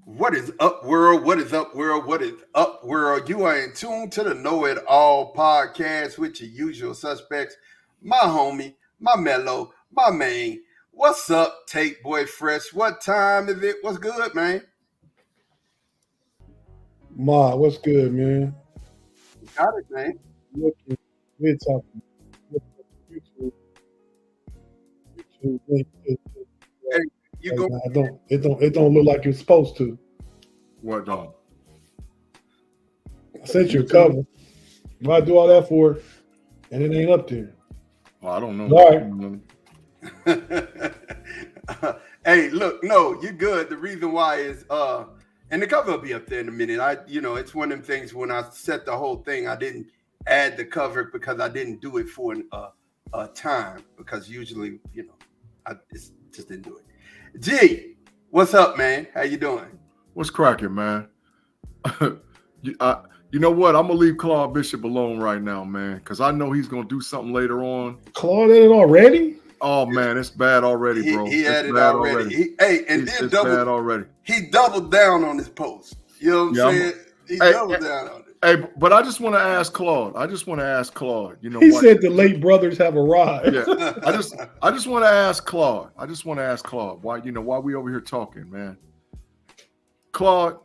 What is up, world? What is up, world? What is up, world? You are in tune to the Know It All podcast with your usual suspects. My homie, my mellow, my main. What's up, Tate Boy Fresh? What time is it? What's good, man? Ma, what's good, man? Got it, man. Looking, we're talking. YouTube, link Hey, you go. It don't look like it's supposed to. What dog? I sent you a cover. Why do all that for? And it ain't up there. Well, I don't know. All right. Hey, look, no, you're good. The reason why is and the cover will be up there in a minute. It's one of them things when I set the whole thing, I didn't add the cover because I didn't do it for a time because usually, I just didn't do it. G, what's up, man? How you doing? What's cracking, man? You know what? I'm gonna leave Claude Bishop alone right now, man, because I know he's gonna do something later on. Claude did it already? Oh man, it's bad already, bro. He had it already. Bad already. He doubled down on his post. You know what I'm saying? He doubled down on it. Hey, but I just want to ask Claude. You know, he said the late brothers have arrived. Yeah, I just want to ask Claude. Why we over here talking, man? Claude,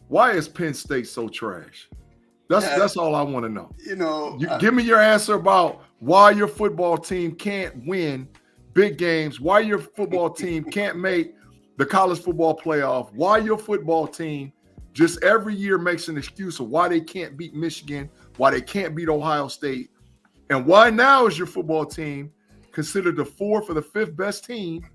why is Penn State so trash? That's all I want to know. Give me your answer about why your football team can't win big games, why your football team can't make the college football playoff, why your football team just every year makes an excuse of why they can't beat Michigan, why they can't beat Ohio State, and why now is your football team considered the fourth or the fifth best team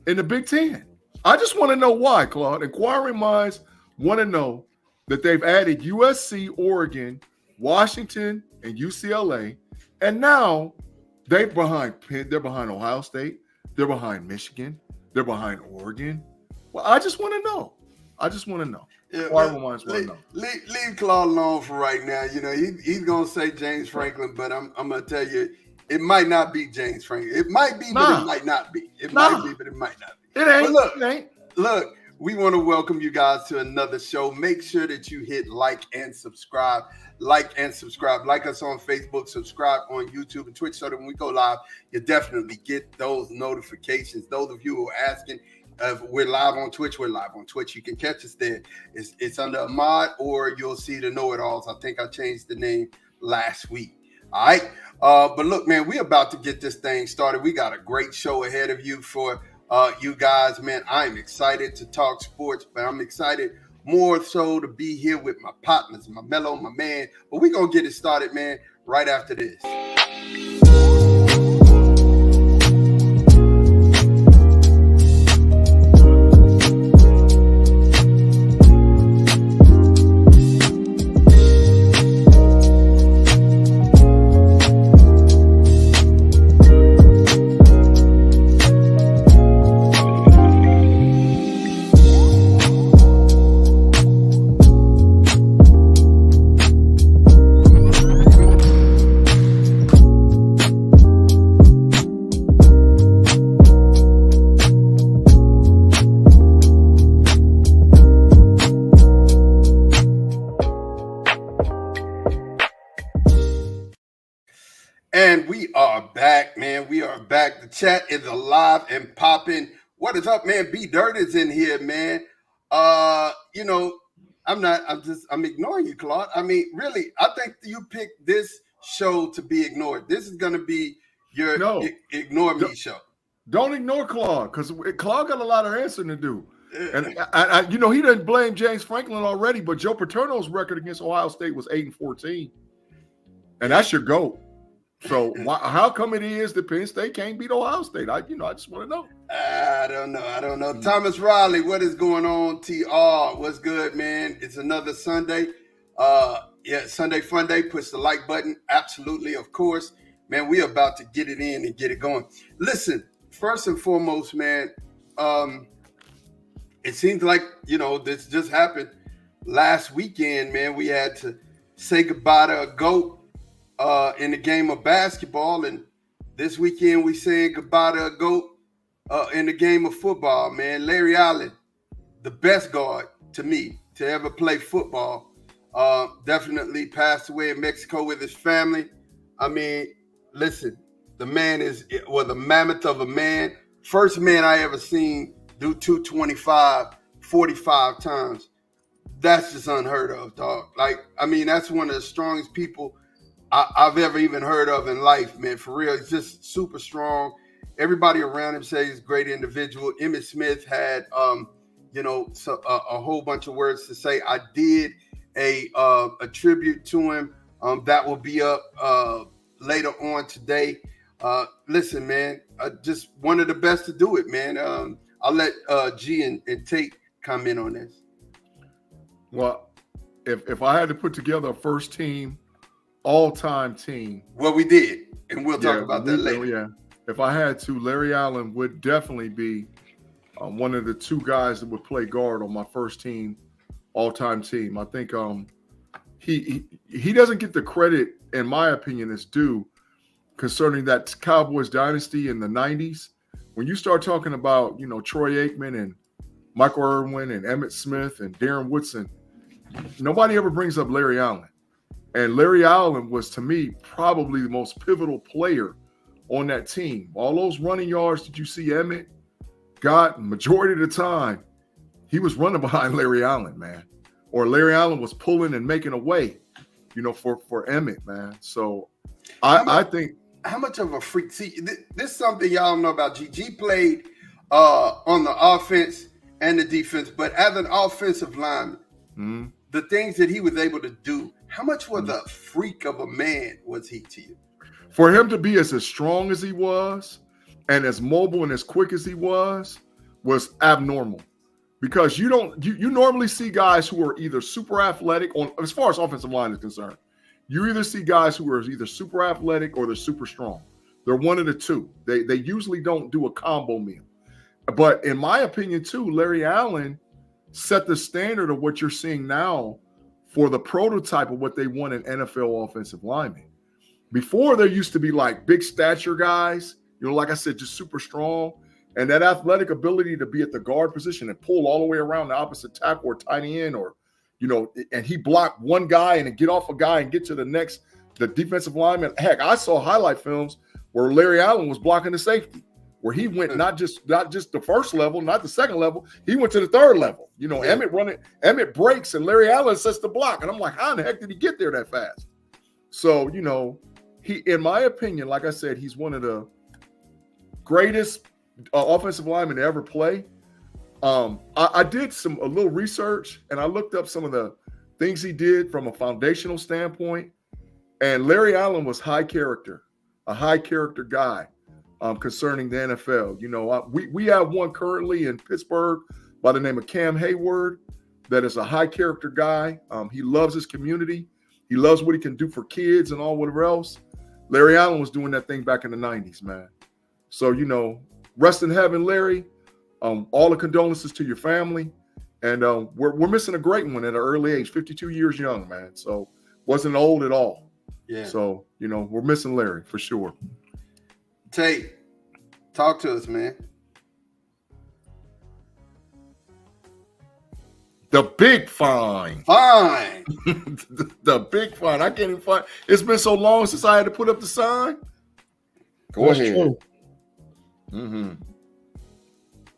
in the Big Ten? I just want to know why, Claude. Inquiring minds want to know that they've added USC, Oregon, Washington, and UCLA, and now they're behind Penn, they're behind Ohio State, they're behind Michigan, they're behind Oregon. Well, I just want to know. Yeah, Inquiring minds want to know. Leave Claude alone for right now. He's gonna say James Franklin, but I'm gonna tell you, it might not be James Franklin. It might be, but it might not be. It might be, but it might not be. It ain't. But it ain't. Look, we want to welcome you guys to another show. Make sure that you hit like and subscribe. Like us on Facebook, subscribe on YouTube and Twitch so that when we go live, you definitely get those notifications. Those of you who are asking, we're live on Twitch. You can catch us there. It's under a mod, or you'll see the KnoItAllZ. I think I changed the name last week. All right. But look, man, we're about to get this thing started. We got a great show ahead of you for you guys, man. I'm excited to talk sports, but I'm excited more so to be here with my partners, my mellow, my man. But we're going to get it started, man, right after this. And we are back, man. We are back. The chat is alive and popping. What is up, man? B Dirt is in here, man. I'm ignoring you, Claude. I mean, really, I think you picked this show to be ignored. This is going to be your ignore me show. Don't ignore Claude, because Claude got a lot of answering to do. And I he didn't blame James Franklin already, but Joe Paterno's record against Ohio State was 8-14, and that's your GOAT. So how come it is that Penn State can't beat Ohio State? I just want to know. I don't know. Thomas Riley, what is going on? TR, what's good, man? It's another Sunday. Sunday Fun Day. Push the like button. Absolutely, of course. Man, we're about to get it in and get it going. Listen, first and foremost, man, it seems like, this just happened last weekend, man. We had to say goodbye to a GOAT in the game of basketball, and this weekend we saying goodbye to a GOAT in the game of football, man. Larry Allen, the best guard to me to ever play football. Definitely passed away in Mexico with his family. I mean, listen, the man was a mammoth of a man. First man I ever seen do 225 45 times. That's just unheard of, dog. Like, I mean, that's one of the strongest people I've ever even heard of in life, man. For real, he's just super strong. Everybody around him says he's a great individual. Emmitt Smith had, a whole bunch of words to say. I did a tribute to him that will be up later on today. Listen, man, just one of the best to do it, man. I'll let G and Tate comment on this. Well, if I had to put together a first team, all-time team. Well, we did, and we'll talk about that later. Yeah. If I had to, Larry Allen would definitely be one of the two guys that would play guard on my first team, all-time team. I think he doesn't get the credit, in my opinion, is due concerning that Cowboys dynasty in the 90s. When you start talking about, Troy Aikman and Michael Irwin and Emmitt Smith and Darren Woodson, nobody ever brings up Larry Allen. And Larry Allen was, to me, probably the most pivotal player on that team. All those running yards that you see Emmitt got, majority of the time, he was running behind Larry Allen, man. Or Larry Allen was pulling and making a way, for Emmitt, man. So I think. How much of a freak? See, this is something y'all don't know about G. G played on the offense and the defense, but as an offensive lineman, the things that he was able to do, how much was a freak of a man was he to you? For him to be as strong as he was and as mobile and as quick as he was abnormal. Because you normally see guys who are either super athletic as far as offensive line is concerned. You either see guys who are either super athletic or they're super strong. They're one of the two. They usually don't do a combo meal. But in my opinion, too, Larry Allen set the standard of what you're seeing now for the prototype of what they want in NFL offensive linemen. Before, there used to be like big stature guys, like I said, just super strong. And that athletic ability to be at the guard position and pull all the way around the opposite tackle or tight end or, and he blocked one guy and then get off a guy and get to the defensive lineman. Heck, I saw highlight films where Larry Allen was blocking the safety, where he went not just the first level, not the second level, he went to the third level. Emmitt breaks and Larry Allen sets the block. And I'm like, how in the heck did he get there that fast? So, he, in my opinion, like I said, he's one of the greatest offensive linemen to ever play. I did a little research and I looked up some of the things he did from a foundational standpoint. And Larry Allen was a high character guy concerning the NFL. We have one currently in Pittsburgh by the name of Cam Hayward that is a high character guy. He loves his community. He loves what he can do for kids and all whatever else. Larry Allen was doing that thing back in the 90s, man. So, rest in heaven, Larry. All the condolences to your family. And we're missing a great one at an early age, 52 years young, man. So wasn't old at all. Yeah. So, we're missing Larry for sure. Tate, talk to us, man. The big fine. Fine. the big fine. I can't even find. It's been so long since I had to put up the sign. Go ahead. True. Mm-hmm.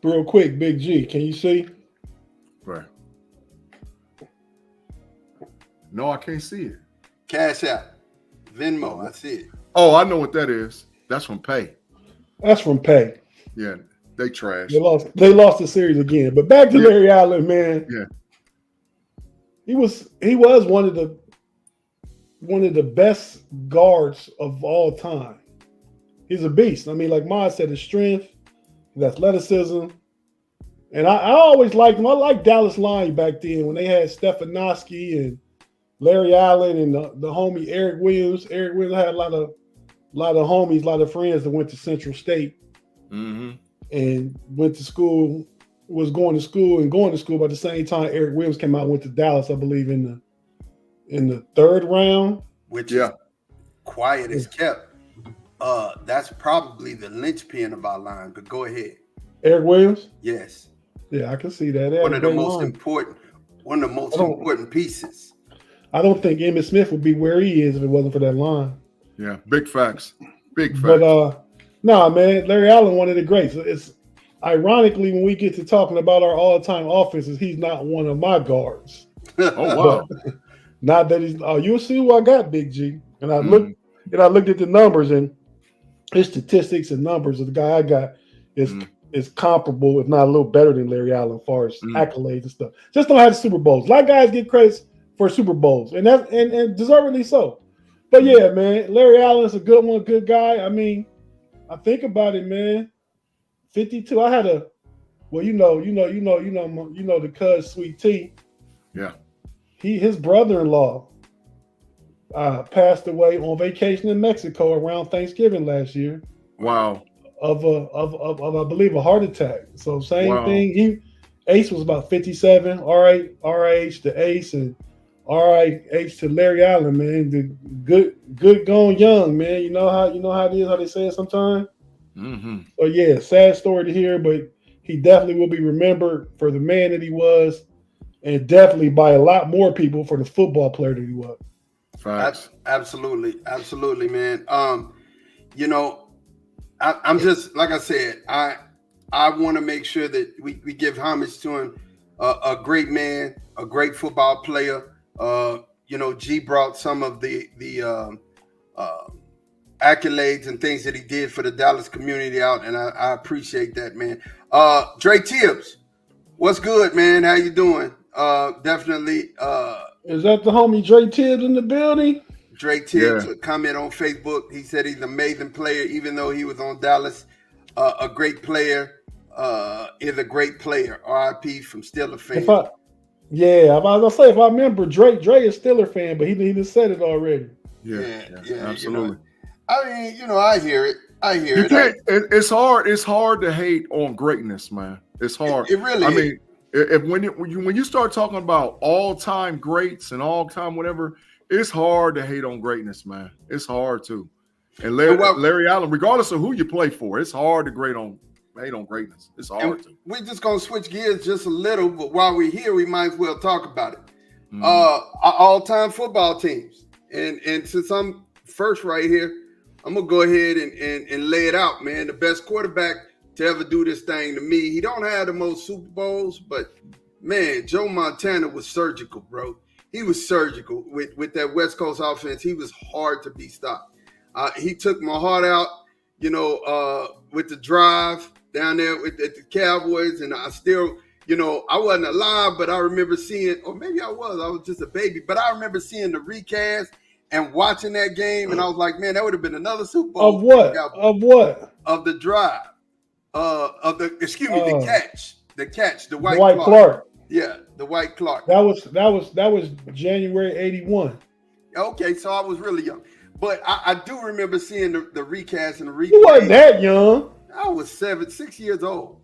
Real quick, Big G, can you see? Right. No, I can't see it. Cash App, Venmo, I see it. Oh, I know what that is. That's from Pay. That's from Pay. Yeah, they trash. They lost the series again. But back to Larry Allen, man. Yeah. He was one of the best guards of all time. He's a beast. I mean, like Ma said, his strength, his athleticism. And I always liked him. I liked Dallas line back then when they had Stefanowski and Larry Allen and the homie Eric Williams. Eric Williams had a lot of homies, a lot of friends that went to Central State and went to school, was going to school. But at the same time, Eric Williams came out and went to Dallas, I believe, in the third round. Which is quiet as kept. That's probably the linchpin of our line, but go ahead. Eric Williams? Yes. Yeah, I can see that. One of the most important. One of the most important pieces. I don't think Emmitt Smith would be where he is if it wasn't for that line. Yeah, big facts. Big facts. But nah, man, Larry Allen, one of the greats. It's ironically when we get to talking about our all-time offenses, he's not one of my guards. Oh wow! Not that he's. Oh, you'll see who I got, Big G. And I looked at the numbers, and his statistics and numbers of the guy I got is comparable, if not a little better than Larry Allen, as far as accolades and stuff. Just don't have the Super Bowls. A lot of guys get credits for Super Bowls, and that's and deservedly so. But yeah, man, Larry Allen's a good one, good guy. I mean, I think about it, man. 52. I had a the cuz Sweet Tea. Yeah. His brother-in-law passed away on vacation in Mexico around Thanksgiving last year. Wow. Of I believe a heart attack. So same thing. Ace was about 57. RIH to Ace and RIH to Larry Allen, man. The good going young, man. You know how it is, how they say it sometimes. So yeah, sad story to hear, but he definitely will be remembered for the man that he was, and definitely by a lot more people for the football player that he was. Facts. Absolutely, man. I'm just, like I said, I want to make sure that we give homage to him. A great man, a great football player. G brought some of the accolades and things that he did for the Dallas community out, and I appreciate that, man. Dre Tibbs, what's good, man? How you doing? Definitely. Is that the homie Dre Tibbs in the building? Dre Tibbs, a comment on Facebook. He said he's an amazing player, even though he was on Dallas. A great player. Is a great player. R.I.P. from Steeler fan. I was gonna say, if I remember, Dre is Steeler fan, but he just said it already. Yeah, absolutely. I mean, I hear it. It's hard. It's hard to hate on greatness, man. It's hard. It really. I mean, when you start talking about all-time greats and all-time whatever, it's hard to hate on greatness, man. It's hard to. And Larry Allen, regardless of who you play for, it's hard to hate on greatness. It's hard to. We're just gonna switch gears just a little, but while we're here, we might as well talk about it. Our all-time football teams, and since I'm first right here, I'm gonna go ahead and lay it out, man. The best quarterback to ever do this thing to me. He don't have the most Super Bowls, but man, Joe Montana was surgical, bro. He was surgical with that West Coast offense. He was hard to be stopped. He took my heart out, with the drive down there at the Cowboys, and I still, I wasn't alive, but I remember seeing, or maybe I was just a baby, but I remember seeing the recast and watching that game, and I was like, man, that would have been another Super Bowl. Of what? Of the drive. The catch. The catch. The White Clark. Yeah, the White Clark. That was January 81. Okay, so I was really young. But I do remember seeing the recast and the recast. You wasn't that young. I was 6 years old.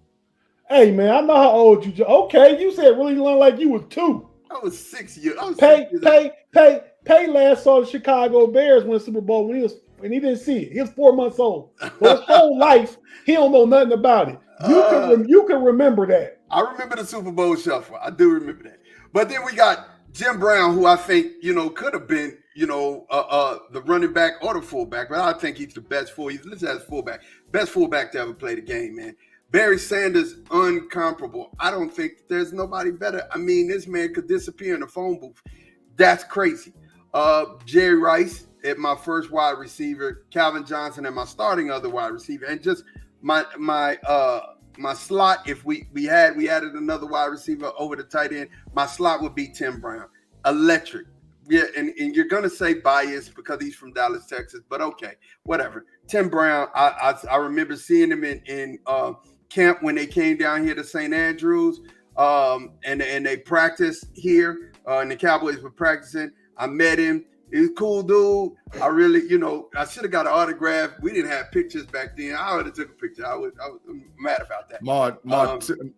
Hey, man, I know how old you are. Okay, you said really young, like you were 2. I was 6 years old. Pay last saw the Chicago Bears win the Super Bowl when he didn't see it. He was 4 months old. For his whole life, he don't know nothing about it. You can remember that. I remember the Super Bowl shuffle. I do remember that. But then we got Jim Brown, who I think, could have been, the running back or the fullback. But I think he's the best fullback. Best fullback to ever play the game, man. Barry Sanders, uncomparable. I don't think there's nobody better. I mean, this man could disappear in the phone booth. That's crazy. Jerry Rice at my first wide receiver, Calvin Johnson at my starting other wide receiver, and just my slot. If we added another wide receiver over the tight end, my slot would be Tim Brown. Electric. Yeah, and you're gonna say biased because he's from Dallas, Texas, but okay, whatever. Tim Brown, I remember seeing him in camp when they came down here to St. Andrews, and they practiced here, and the Cowboys were practicing. I met him. He's a cool dude. I really, I should have got an autograph. We didn't have pictures back then. I would have took a picture. I was mad about that.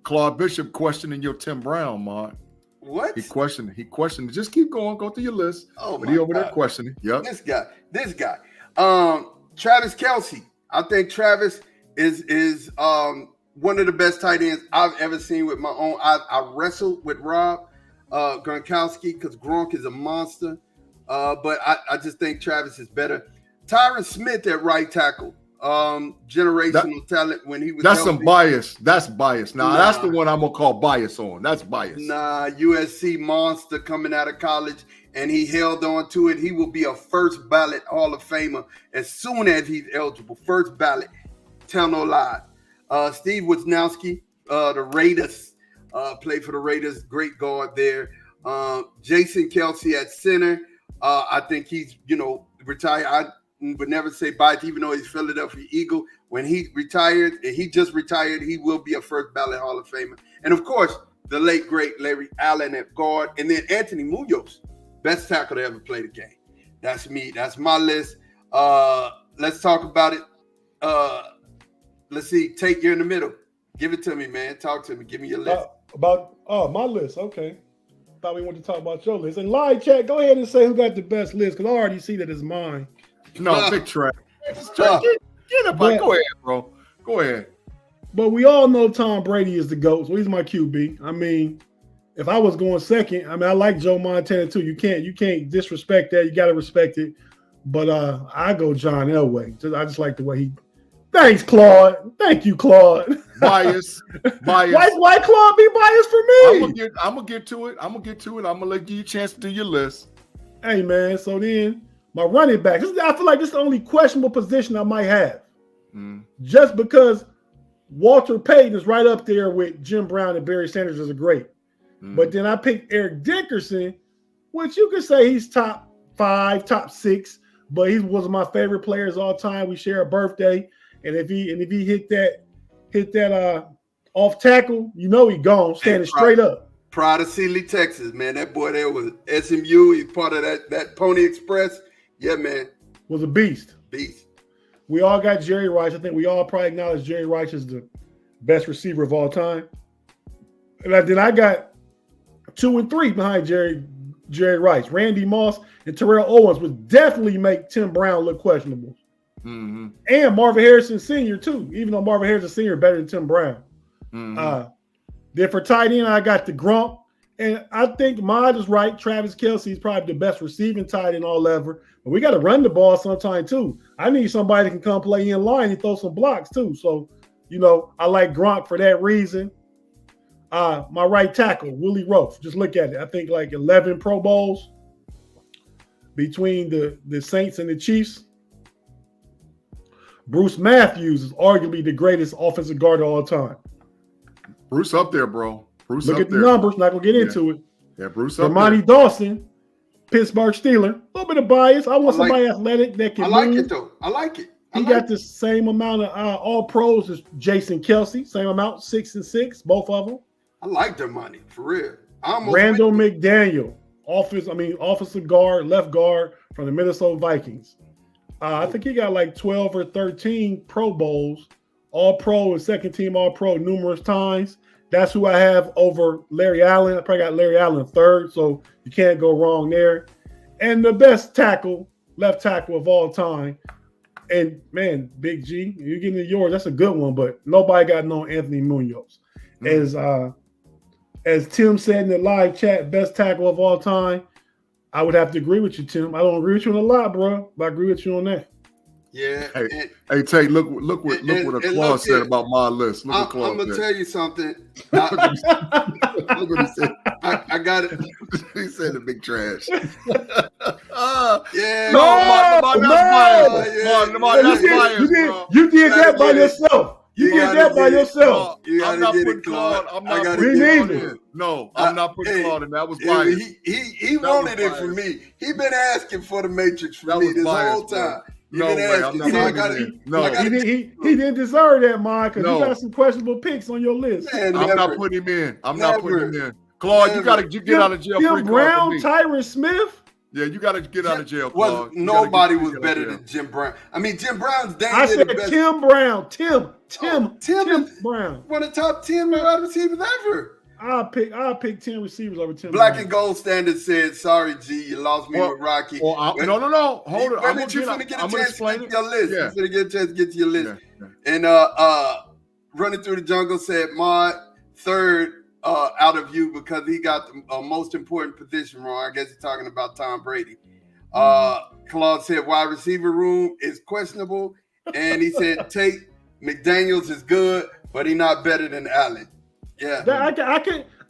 Claude Bishop questioning your Tim Brown, Maud. What? He questioned. Just keep going. Go through your list. Oh, but he over there questioning. Yep. This guy. Travis Kelce. I think Travis is one of the best tight ends I've ever seen with my own. I wrestled with Rob. Gronkowski, because Gronk is a monster. But I just think Travis is better. Tyron Smith at right tackle. Generational talent when he was That's healthy. some bias. That's bias. Now that's the one I'm gonna call bias on. That's bias. Nah, USC monster coming out of college, and he held on to it. He will be a first ballot Hall of Famer as soon as he's eligible. First ballot. Tell no lies. Steve Wisnowski, the Raiders, played for the Raiders. Great guard there. Jason Kelsey at center. I think he's, retired. I would never say bias, even though he's Philadelphia Eagle. When he retired, and he just retired, he will be a first ballot Hall of Famer. And of course, the late great Larry Allen at guard, and then Anthony Munoz, best tackle to ever play the game. That's me. That's my list. Let's talk about it. Let's see. Tate, you're in the middle. Give it to me, man. Talk to me. Give me your list. My list. Okay. Thought we wanted to talk about your list. And live chat, go ahead and say who got the best list, because I already see that it's mine. No, big trash. Get up, go ahead, bro. Go ahead. But we all know Tom Brady is the GOAT, so he's my QB. I mean, if I was going second, I like Joe Montana too. You can't disrespect that. You got to respect it. But I go John Elway. I just like the way he. Thanks, Claude. Thank you, Claude. Bias. Why Claude be biased for me? I'm gonna get to it. I'm gonna let you a chance to do your list. Hey man, so then my running back. I feel like this is the only questionable position I might have. Just because Walter Payton is right up there with Jim Brown and Barry Sanders as a great. But then I picked Eric Dickerson, which you could say he's top 5, top 6, but he was one of my favorite players all time. We share a birthday. And if he hit that off tackle, he gone, standing straight up. Proud of Sealy, Texas, man. That boy there was SMU. He's part of that Pony Express. Yeah, man. Was a beast. We all got Jerry Rice. I think we all probably acknowledge Jerry Rice is the best receiver of all time. And then I got 2 and 3 behind Jerry Rice. Randy Moss and Terrell Owens would definitely make Tim Brown look questionable. And Marvin Harrison Sr. too, even though Marvin Harrison Sr. is better than Tim Brown. Then for tight end, I got the Gronk. And I think Mod is right. Travis Kelce is probably the best receiving tight end all ever. But we got to run the ball sometime too. I need somebody that can come play in line and throw some blocks too. So, I like Gronk for that reason. My right tackle, Willie Roaf. Just look at it. I think like 11 Pro Bowls between the Saints and the Chiefs. Bruce Matthews is arguably the greatest offensive guard of all time. Bruce up there, bro. Look at the numbers. Not going to get into it. Yeah, Bruce up Ramani there. Dawson, Pittsburgh Steeler. A little bit of bias. I want somebody athletic that can I like it, though. I like it. He got the same amount of All-Pros as Jason Kelsey. Same amount, 6 and 6, both of them. I like their money, for real. Randall McDaniel, offensive guard, left guard from the Minnesota Vikings. I think he got like 12 or 13 Pro Bowls, All-Pro and second team All-Pro numerous times. That's who I have over Larry Allen. I probably got Larry Allen third, so you can't go wrong there. And the best left tackle of all time. And man, Big G, you're getting to yours. That's a good one, but nobody got no Anthony Munoz. As Tim said in the live chat, best tackle of all time. I would have to agree with you, Tim. I don't agree with you on a lot, bro, but I agree with you on that. Yeah. Hey, Tate, look what Claude said about my list. Look what Claude said. I'm gonna tell you something. Look what he said. I got it. He said the big trash. Yeah. That's bias, bro. You did that by yourself. You did that by yourself. I'm not putting Claude. I'm not putting Claude in. No, I'm not putting Claude in. That was bias. He wanted it from me. He been asking for the Matrix from me this whole time. No way. I'm not putting He didn't deserve that, Mike, because you got some questionable picks on your list. Man, I'm not putting him in. Not putting him in. Claude, you got to get out of jail free. Jim Brown, Tyron Smith. Yeah, you got to get out of jail, Claude. Nobody was better than Jim Brown. I mean, Jim Brown's dang I said Tim Brown. Tim Brown. One of the top 10 wide receivers ever. I'll pick 10 receivers over Tim Black Brown. And Gold Standard said, sorry, G, you lost me with Rocky. No. Hold on. I'm going to get a chance to get your list. Yeah. You're going to get a chance to get to your list. Yeah. And Running Through the Jungle said, Mod, third, out of you because he got the most important position wrong. I guess he's talking about Tom Brady. Claude said wide receiver room is questionable, and he said Tate McDaniels is good, but he's not better than Allen. Yeah,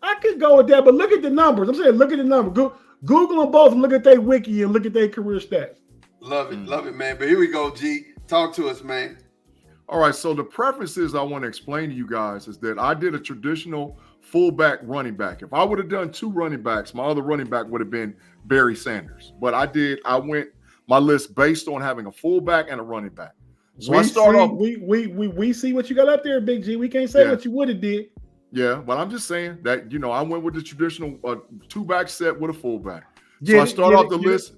I could go with that, but look at the numbers. I'm saying look at the numbers. Google them both and look at their wiki and look at their career stats. Love it, man. But here we go, G. Talk to us, man. All right, so the preferences I want to explain to you guys is that I did a traditional fullback running back. If I would have done 2 running backs, my other running back would have been Barry Sanders. But I went my list based on having a fullback and a running back. So I start off. We see what you got up there, Big G. We can't say what you would have did. Yeah, but I'm just saying that I went with the traditional 2-back set with a fullback. So I start off the list.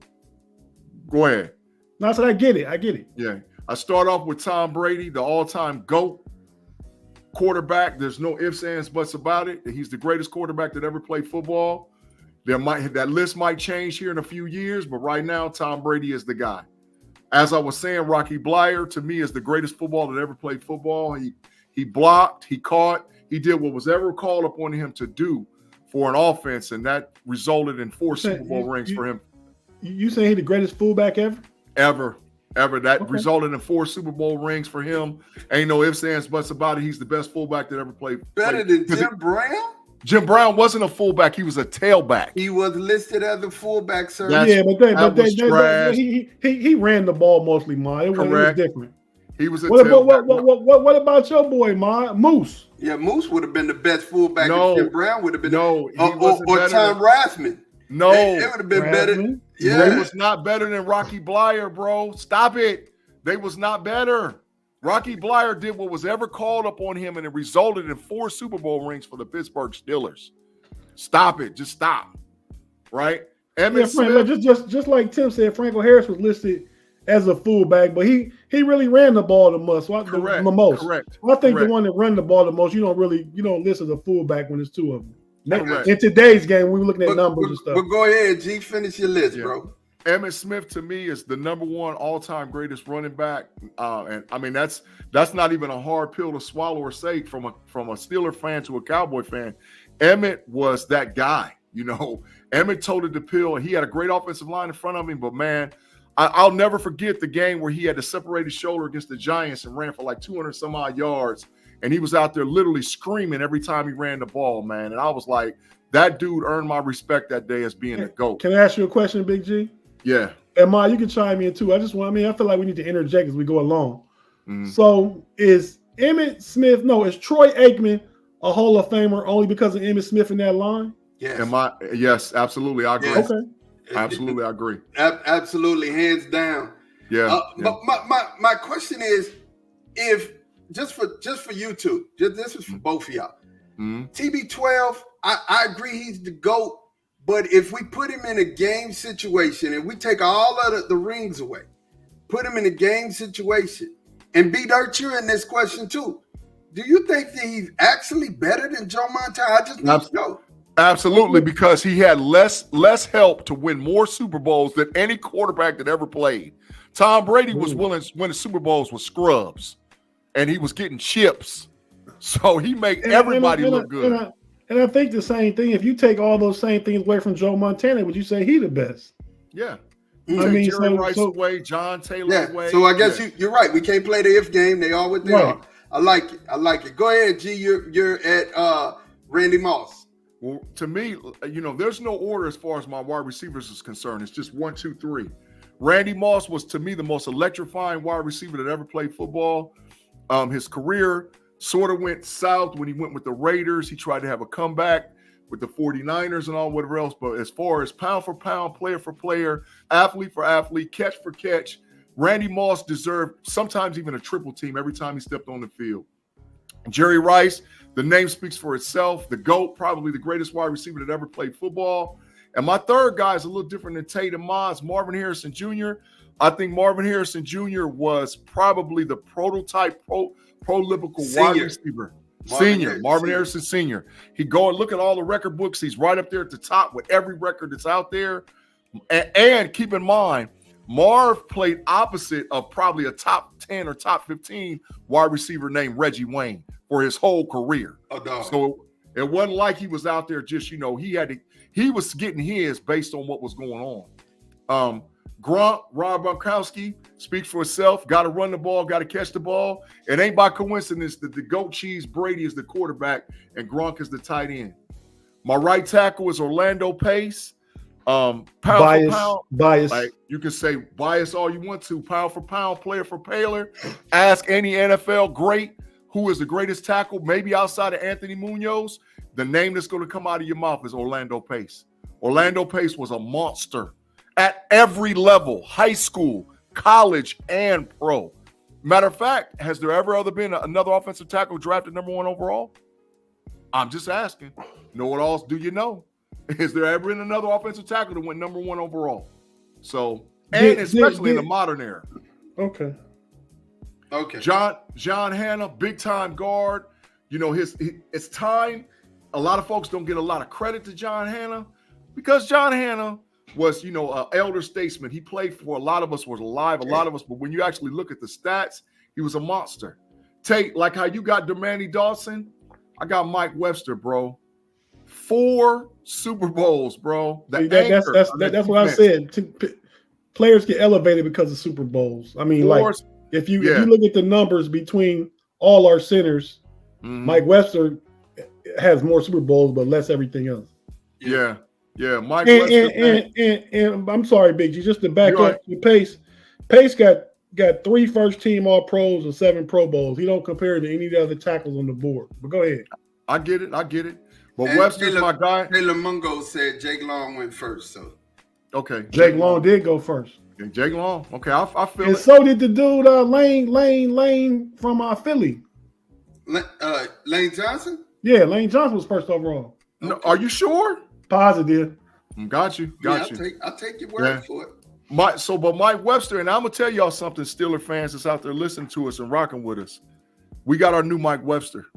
Go ahead. No, I said I get it. Yeah, I start off with Tom Brady, the all-time GOAT quarterback. There's no ifs, ands, buts about it. He's the greatest quarterback that ever played football. That list might change here in a few years, but right now, Tom Brady is the guy. As I was saying, Rocky Bleier, to me, is the greatest footballer that ever played football. He blocked, he caught, he did what was ever called upon him to do for an offense, and that resulted in 4 Super Bowl rings for him. You saying he's the greatest fullback ever? Ever. That resulted in 4 Super Bowl rings for him. Ain't no ifs, ands, buts about it. He's the best fullback that ever played. Better than Jim Brown? Jim Brown wasn't a fullback. He was a tailback. He was listed as a fullback, sir. He ran the ball mostly, Ma. It was different. He was a tailback. What about your boy, Ma? Moose? Yeah, Moose would have been the best fullback. If Jim Brown would have been. No, or Tom Rathman. No, it would have been better. Yeah, they was not better than Rocky Bleier, bro. Stop it. They was not better. Rocky Bleier did what was ever called upon him, and it resulted in 4 Super Bowl rings for the Pittsburgh Steelers. Stop it. Just stop. Right? Smith, just like Tim said, Franco Harris was listed as a fullback, but he really ran the ball the most. Correct. The most. Correct. Well, I think the one that ran the ball the most, you don't list as a fullback when it's 2 of them. Correct. In today's game, we were looking at numbers and stuff. But go ahead, G. Finish your list, bro. Emmitt Smith to me is the #1 all-time greatest running back, and I mean that's not even a hard pill to swallow or say from a Steeler fan to a Cowboy fan. Emmitt was that guy, Emmitt toted the pill, and he had a great offensive line in front of him. But man, I'll never forget the game where he had the separated shoulder against the Giants and ran for like 200 some odd yards, and he was out there literally screaming every time he ran the ball, man. And I was like, that dude earned my respect that day as being the GOAT. Can I ask you a question, Big G? Yeah. And Ma, you can chime in too. I feel like we need to interject as we go along. Mm-hmm. So is Troy Aikman a Hall of Famer only because of Emmitt Smith in that line? Yes. Yes, absolutely. I agree. Yes. Okay. Absolutely, I agree. Absolutely, hands down. Yeah. But my question is, if just for you two, this is for both of y'all. Mm-hmm. TB12, I agree he's the GOAT. But if we put him in a game situation and we take all of the rings away, put him in a game situation, and B. Dirt, you're in this question too. Do you think that he's actually better than Joe Montana? I just need to know. Absolutely, because he had less help to win more Super Bowls than any quarterback that ever played. Tom Brady was winning Super Bowls with scrubs, and he was getting chips. So he made everybody look good. And I think the same thing, if you take all those same things away from Joe Montana, would you say he the best? Yeah. Jerry Rice away, John Taylor away. So I guess you're right. We can't play the if game. They are what they are. I like it. Go ahead, G. You're at Randy Moss. Well, to me, there's no order as far as my wide receivers is concerned. It's just 1, 2, 3. Randy Moss was, to me, the most electrifying wide receiver that ever played football. His career sort of went south when he went with the Raiders. He tried to have a comeback with the 49ers and all whatever else. But as far as pound for pound, player for player, athlete for athlete, catch for catch, Randy Moss deserved sometimes even a triple team every time he stepped on the field. Jerry Rice, the name speaks for itself. The GOAT, probably the greatest wide receiver that ever played football. And my third guy is a little different than Tate and Moss, Marvin Harrison Jr. I think Marvin Harrison Jr. was probably the prototype prolifical wide receiver. Marvin Harrison Sr. He go and look at all the record books. He's right up there at the top with every record that's out there. And keep in mind, Marv played opposite of probably a top 10 or top 15 wide receiver named Reggie Wayne for his whole career. Oh, dog. So It wasn't like he was out there just, he was getting his based on what was going on. Rob Gronkowski speaks for itself. Got to run the ball, got to catch the ball. It ain't by coincidence that the goat cheese Brady is the quarterback and Gronk is the tight end. My right tackle is Orlando Pace. Pound for pound. Like, you can say bias all you want to. Pound for pound, player for player. Ask any NFL great who is the greatest tackle, maybe outside of Anthony Munoz. The name that's going to come out of your mouth is Orlando Pace. Orlando Pace was a monster at every level, high school, college, and pro. Matter of fact, has there ever been another offensive tackle drafted number 1 overall? I'm just asking. Know what else do you know? Is there ever been another offensive tackle that went number 1 overall? So, and especially in the modern era. Okay. John Hannah, big time guard. It's time. A lot of folks don't get a lot of credit to John Hannah because John Hannah was, an elder statesman. He played for a lot of us, was alive, a lot of us. But when you actually look at the stats, he was a monster. Tate, like how you got Dermanny Dawson, I got Mike Webster, bro. 4 Super Bowls, bro. That's what I said. Players get elevated because of Super Bowls. I mean, if you look at the numbers between all our centers, Mike Webster has more Super Bowls, but less everything else. Yeah. Mike Webster. And I'm sorry, Big G, just to back up the Pace. Pace got 3 first-team All-Pros and 7 Pro Bowls. He don't compare to any of the other tackles on the board. But go ahead. I get it. But and Webster's my guy. Taylor Mungo said Jake Long went first. So okay, Jake Long did go first. Okay, Jake Long. Okay, I feel and it. So did the dude Lane from Philly. Lane Johnson. Yeah, Lane Johnson was first overall. No, are you sure? Positive. Got you. I'll take your word for it. But Mike Webster, and I'm gonna tell y'all something, Steeler fans that's out there listening to us and rocking with us. We got our new Mike Webster.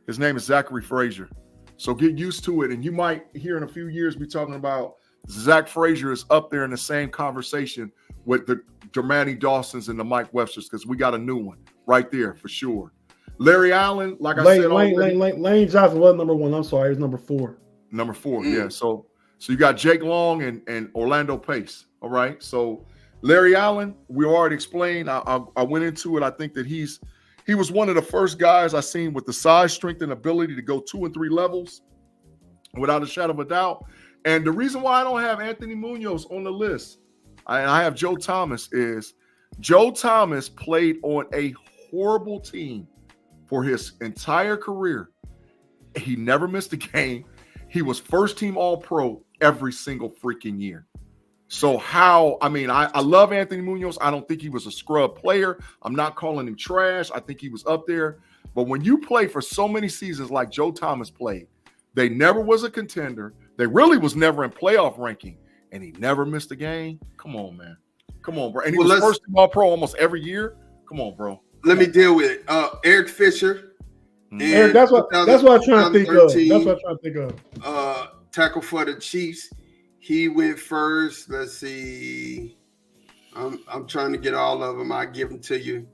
His name is Zachary Frazier. So get used to it. And you might hear in a few years be talking about Zach Frazier is up there in the same conversation with the Dermanny Dawsons and the Mike Websters, because we got a new one right there for sure. Larry Allen, like I said, Lane Johnson was number 1. I'm sorry, he was number 4. Number 4, yeah. So you got Jake Long and Orlando Pace. All right. So Larry Allen, we already explained. I went into it. I think that he was one of the first guys I seen with the size, strength, and ability to go 2 and 3 levels without a shadow of a doubt. And the reason why I don't have Anthony Munoz on the list, I have Joe Thomas, is Joe Thomas played on a horrible team for his entire career. He never missed a game. He was first team All-Pro every single freaking year. So I love Anthony Munoz. I don't think he was a scrub player. I'm not calling him trash. I think he was up there. But when you play for so many seasons like Joe Thomas played, they never was a contender. They really was never in playoff ranking. And he never missed a game. Come on, man. Come on, bro. And he was first team All-Pro almost every year. Come on, bro. Let me deal with it. Eric Fisher. Eric, that's what I'm trying to think of. That's what I'm trying to think of. Tackle for the Chiefs. He went first. Let's see. I'm trying to get all of them. I give them to you.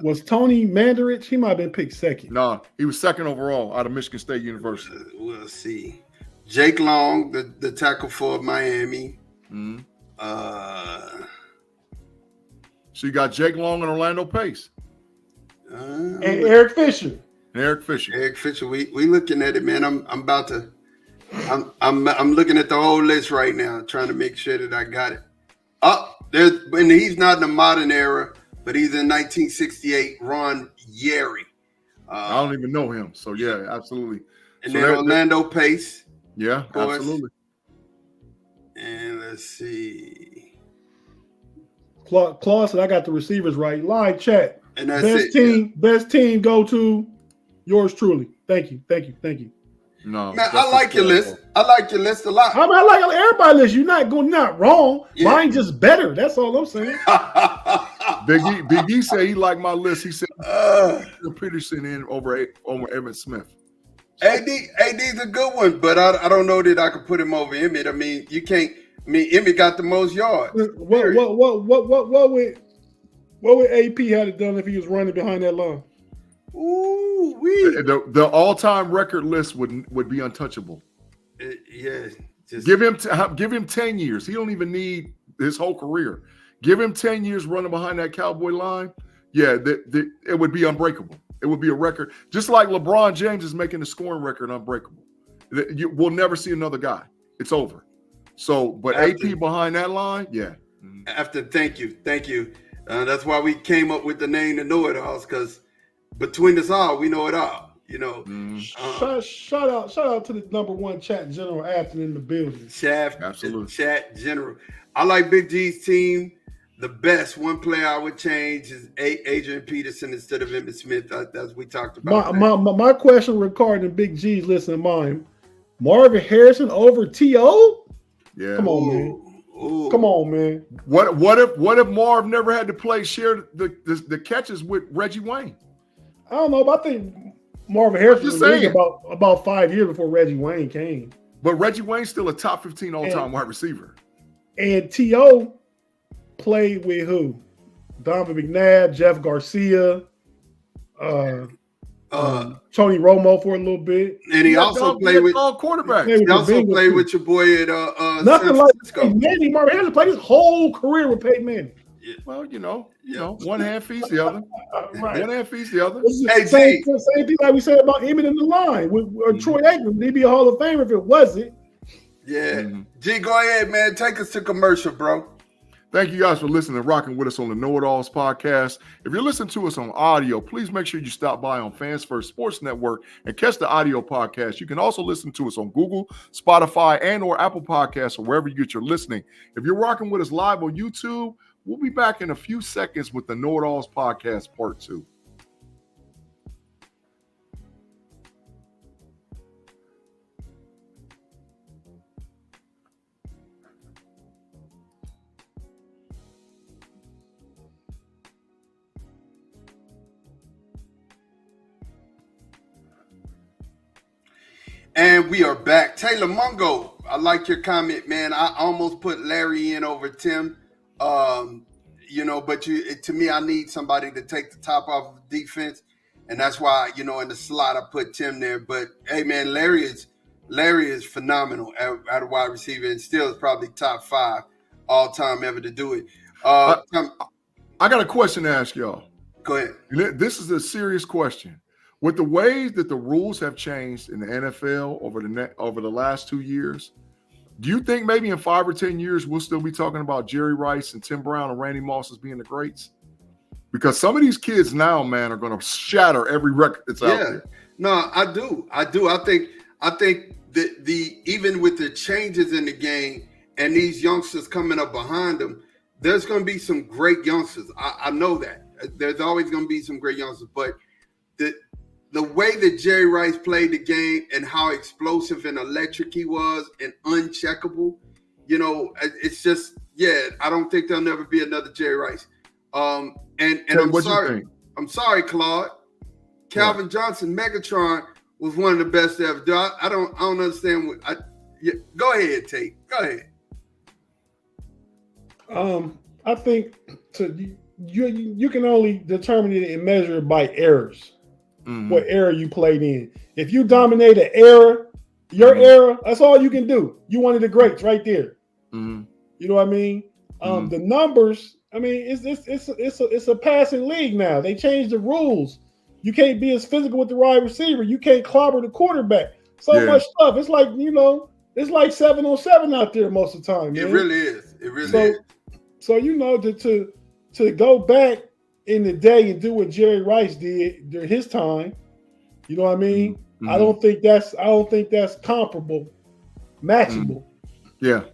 Was Tony Mandarich? He might have been picked second. No, he was second overall out of Michigan State University. We'll see. Jake Long, the tackle for Miami. Mm-hmm. So you got Jake Long and Orlando Pace. And Eric Fisher. Eric Fisher. We looking at it, man. I'm looking at the whole list right now, trying to make sure that I got it. And he's not in the modern era, but he's in 1968. Ron Yeri. I don't even know him, so yeah, absolutely. And then Orlando Pace. Yeah, absolutely. And let's see. Claude said I got the receivers right. Live chat. And that's best team. Go to yours truly. Thank you. No, man, I like your list. I like your list a lot. I like everybody's list. You're not wrong. Yeah. Mine just better. That's all I'm saying. Big E said he liked my list. He said Peterson in over Evan Smith. AD's a good one, but I don't know that I could put him over Emmett. I mean, you can't. I mean, Emmett got the most yards. What would AP have done if he was running behind that line? Ooh, the all-time record list would be untouchable. Yeah, just give him 10 years. He don't even need his whole career. Give him 10 years running behind that Cowboy line. Yeah, it would be unbreakable. It would be a record, just like LeBron James is making the scoring record unbreakable. We'll never see another guy. It's over. So, but AP behind that line, yeah. Thank you. That's why we came up with the name the KnoItAllZ, because between us all, we know it all. You know. Shout out to the number one chat general athlete in the building. Absolutely. Chat general. I like Big G's team. The best one player I would change is Adrian Peterson instead of Emmitt Smith, as we talked about. My question regarding Big G's list of mine: Marvin Harrison over T.O.? Yeah. Come on, man. Ooh. Come on, man. What if Marv never had to share the catches with Reggie Wayne? I don't know, but I think Marvin Harrison was about 5 years before Reggie Wayne came. But Reggie Wayne's still a top 15 all-time wide receiver. And T.O. played with who? Donovan McNabb, Jeff Garcia, Tony Romo for a little bit. And he also played with quarterbacks. He also played with your boy at nothing like Peyton Manning. Marvin Harrison played his whole career with Peyton Manning. Yeah. Well, you know, one hand feeds the other. Right. One hand feeds the other. Same thing like we said about Emmitt in the line with Troy Aikman. He'd be a Hall of Famer if it wasn't. Yeah. G, go ahead, man. Take us to commercial, bro. Thank you guys for listening and rocking with us on the KnoItAllZ podcast. If you're listening to us on audio, please make sure you stop by on Fans First Sports Network and catch the audio podcast. You can also listen to us on Google, Spotify, and or Apple Podcasts or wherever you get your listening. If you're rocking with us live on YouTube, we'll be back in a few seconds with the KnoItAllZ podcast part 2. And we are back. Taylor Mungo, I like your comment, man. I almost put Larry in over Tim. But to me, I need somebody to take the top off of defense. And that's why, in the slot, I put Tim there. But hey, man, Larry is phenomenal at a wide receiver and still is probably top 5 all time ever to do it. I got a question to ask y'all. Go ahead. This is a serious question. With the ways that the rules have changed in the NFL over the last 2 years, do you think maybe in 5 or 10 years we'll still be talking about Jerry Rice and Tim Brown and Randy Moss as being the greats? Because some of these kids now, man, are going to shatter every record that's out there. No, I do. I think that even with the changes in the game and these youngsters coming up behind them, there's going to be some great youngsters. I know that. There's always going to be some great youngsters, but the way that Jerry Rice played the game and how explosive and electric he was and uncheckable, it's just, I don't think there'll never be another Jerry Rice. And I'm sorry, Claude. Calvin Johnson, Megatron was one of the best ever. I don't understand go ahead, Tate. Go ahead. I think you can only determine it and measure it by errors. Mm-hmm. What era you played in. If you dominate an era, your era, that's all you can do. You one of the greats right there. Mm-hmm. You know what I mean? The numbers, I mean, it's a passing league now. They changed the rules. You can't be as physical with the wide receiver. You can't clobber the quarterback. Much stuff. It's like, it's like 7-on-7 out there most of the time. Man. It really is. It really is. So to go back in the day and do what Jerry Rice did during his time, you know what I mean? Mm-hmm. I don't think that's comparable, matchable. Yeah,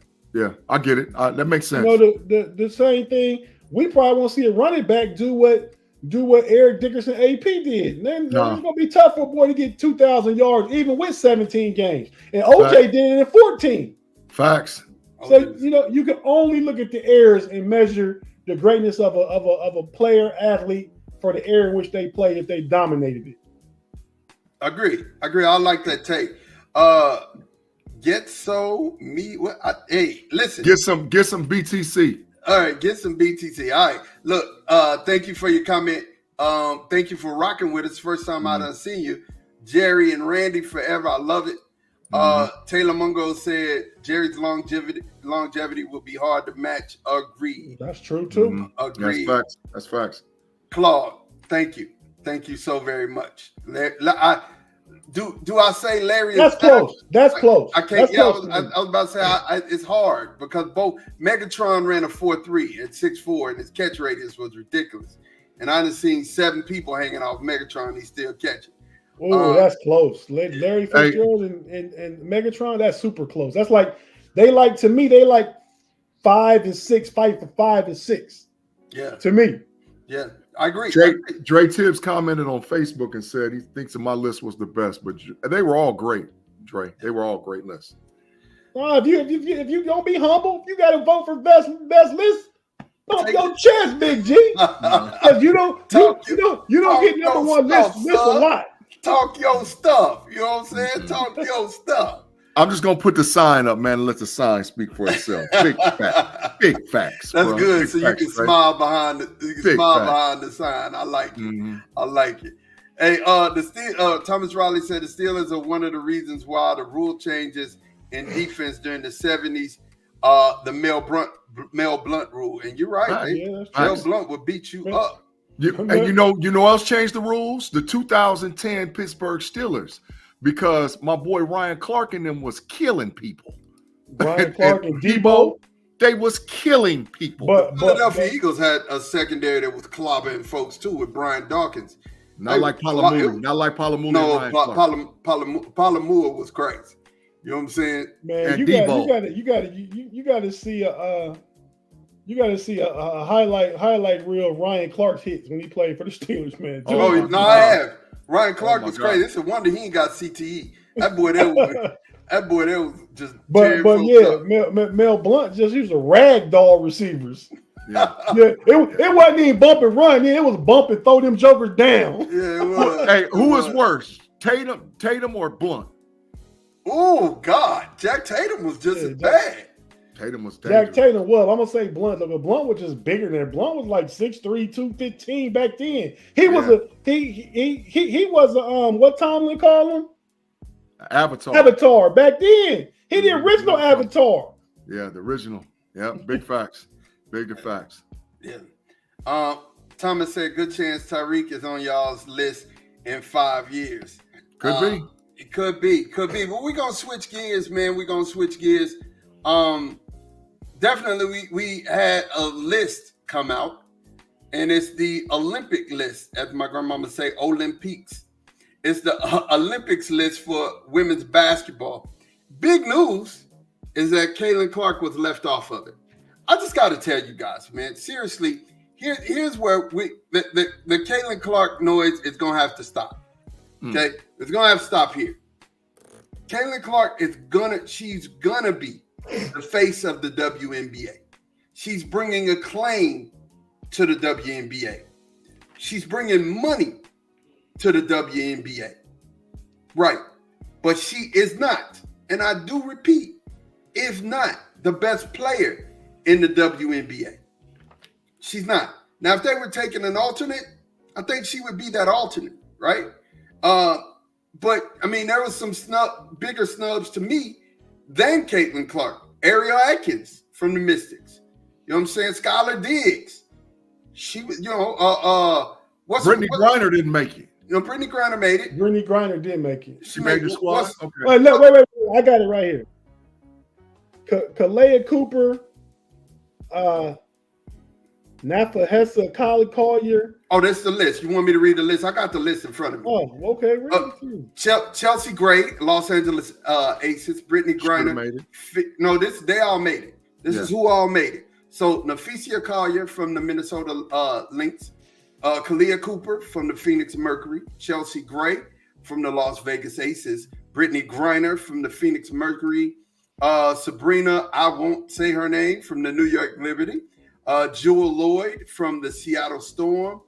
I get it. That makes sense. The same thing. We probably won't see a running back do what Eric Dickerson AP did. Then it's gonna be tough for a boy to get 2,000 yards even with 17 games. And OJ did it in 14. Facts. So you can only look at the errors and measure the greatness of a player athlete for the era in which they played if they dominated it. Agree. I like that take. Listen. Get some BTC. All right, get some BTC. All right. Look, thank you for your comment. Thank you for rocking with us. First time I done seen you. Jerry and Randy forever. I love it. Taylor Mungo said Jerry's longevity will be hard to match. Agreed. That's true too. Agreed. That's facts. Claude, thank you. Thank you so very much. Do I say Larry? That's close. That's close. I can't. I was about to say it's hard because both Megatron ran a 4.3 at 6'4", and his catch radius was ridiculous. And I done seen 7 people hanging off Megatron. He's still catching. Oh, that's close. Larry Fitzgerald and Megatron. That's super close. That's like they like 5 and 6, fight for 5 and 6. Yeah. To me. Yeah. I agree. Dre Tibbs commented on Facebook and said he thinks that my list was the best, but they were all great, Dre. They were all great lists. If you gonna be humble, if you gotta vote for best list, bump your chest, Big G. Because you don't get number one list a lot. Talk your stuff. You know what I'm saying? Talk your stuff. I'm just gonna put the sign up, man, and let the sign speak for itself. Big facts. That's bro. good. Big so facts, you can right? smile behind behind the sign. I like it. I like it. Hey, Thomas Riley said the Steelers are one of the reasons why the rule changes in defense during the 70s. The Mel Blunt rule, and you're right. Mel Blunt would beat you up. And you know else changed the rules? The 2010 Pittsburgh Steelers. Because my boy Ryan Clark and them was killing people. Ryan Clark and Debo, they was killing people. But Philadelphia Eagles had a secondary that was clobbering folks too with Brian Dawkins. Not like Palomouille. No, Palomouille was crazy. You know what I'm saying? Man, you got to see a highlight reel of Ryan Clark's hits when he played for the Steelers, man. I have. Ryan Clark was crazy. It's a wonder he ain't got CTE. That boy there was just. But Mel Blunt he was a ragdoll receivers. Yeah. It wasn't even bump and run. It was bump and throw them jokers down. Yeah, it was. Hey, who was worse, Tatum or Blunt? Oh God, Jack Tatum was just as bad. Tatum was dangerous. Jack Tatum was. I'm gonna say Blunt. Look, Blunt was just bigger than Blunt was like 6'3", 215 back then. He was what Tomlin called him? Avatar back then. He the original Avatar. Yeah, the original. Yeah, big facts. Big facts. Yeah. Thomas said, good chance Tyreek is on y'all's list in 5 years. Could be. It could be. But we're gonna switch gears, man. We're gonna switch gears. Definitely, we had a list come out, and it's the Olympic list, as my grandmama say, Olympics. It's the Olympics list for women's basketball. Big news is that Caitlyn Clark was left off of it. I just got to tell you guys, man, seriously, here's where the Caitlyn Clark noise is going to have to stop. Okay? It's going to have to stop here. Caitlyn Clark she's going to be the face of the WNBA. She's bringing acclaim to the WNBA. She's bringing money to the WNBA. Right. But she is not, and I do repeat, is not the best player in the WNBA. She's not. Now, if they were taking an alternate, I think she would be that alternate, right? But, I mean, there was some bigger snubs to me than Caitlyn Clark. Ariel Atkins from the Mystics. You know what I'm saying? Skylar Diggs. She was, Brittany Griner didn't make it. Brittany Griner made it. Brittany Griner did make it. She made the squad? Okay. Wait. I got it right here. Kalea Cooper, Nafahessa Collier. Oh, that's the list. You want me to read the list? I got the list in front of me. Oh, okay. Chelsea Gray, Los Angeles Aces, Brittany Griner. They all made it. This is who all made it. So Nafisia Collier from the Minnesota Lynx, Kalea Cooper from the Phoenix Mercury, Chelsea Gray from the Las Vegas Aces, Brittany Griner from the Phoenix Mercury, Sabrina, I won't say her name, from the New York Liberty, Jewel Lloyd from the Seattle Storm,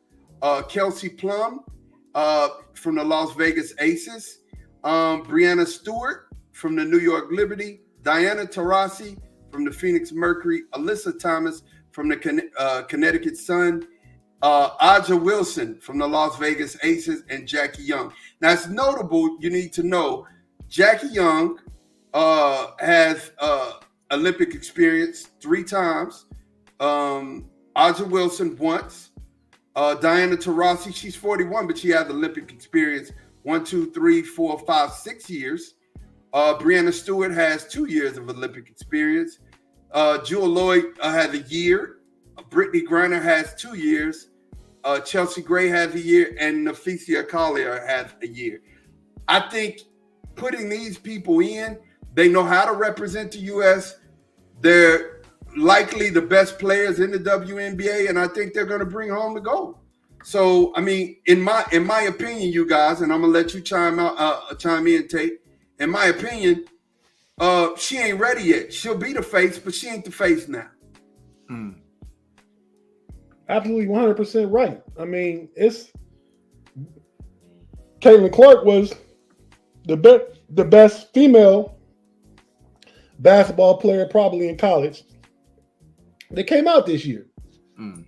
Kelsey Plum from the Las Vegas Aces, Brianna Stewart from the New York Liberty, Diana Taurasi from the Phoenix Mercury, Alyssa Thomas from the Connecticut Sun, Aja Wilson from the Las Vegas Aces, and Jackie Young. Now, it's notable, you need to know, Jackie Young has Olympic experience 3 times. Aja Wilson once. Diana Taurasi, she's 41, but she has Olympic experience 1, 2, 3, 4, 5, 6 years. Brianna Stewart has 2 years of Olympic experience. Jewel Lloyd has a year. Brittany Griner has 2 years. Chelsea Gray has a year, and Nafisia Collier has a year. I think putting these people in, they know how to represent the U.S. They're likely the best players in the WNBA, and I think they're going to bring home the gold. So, I mean, in my opinion, you guys, and I'm gonna let you chime in, Tate. In my opinion, she ain't ready yet. She'll be the face, but she ain't the face now. Absolutely 100% right. I mean, Caitlyn Clark was the best female basketball player probably in college that came out this year.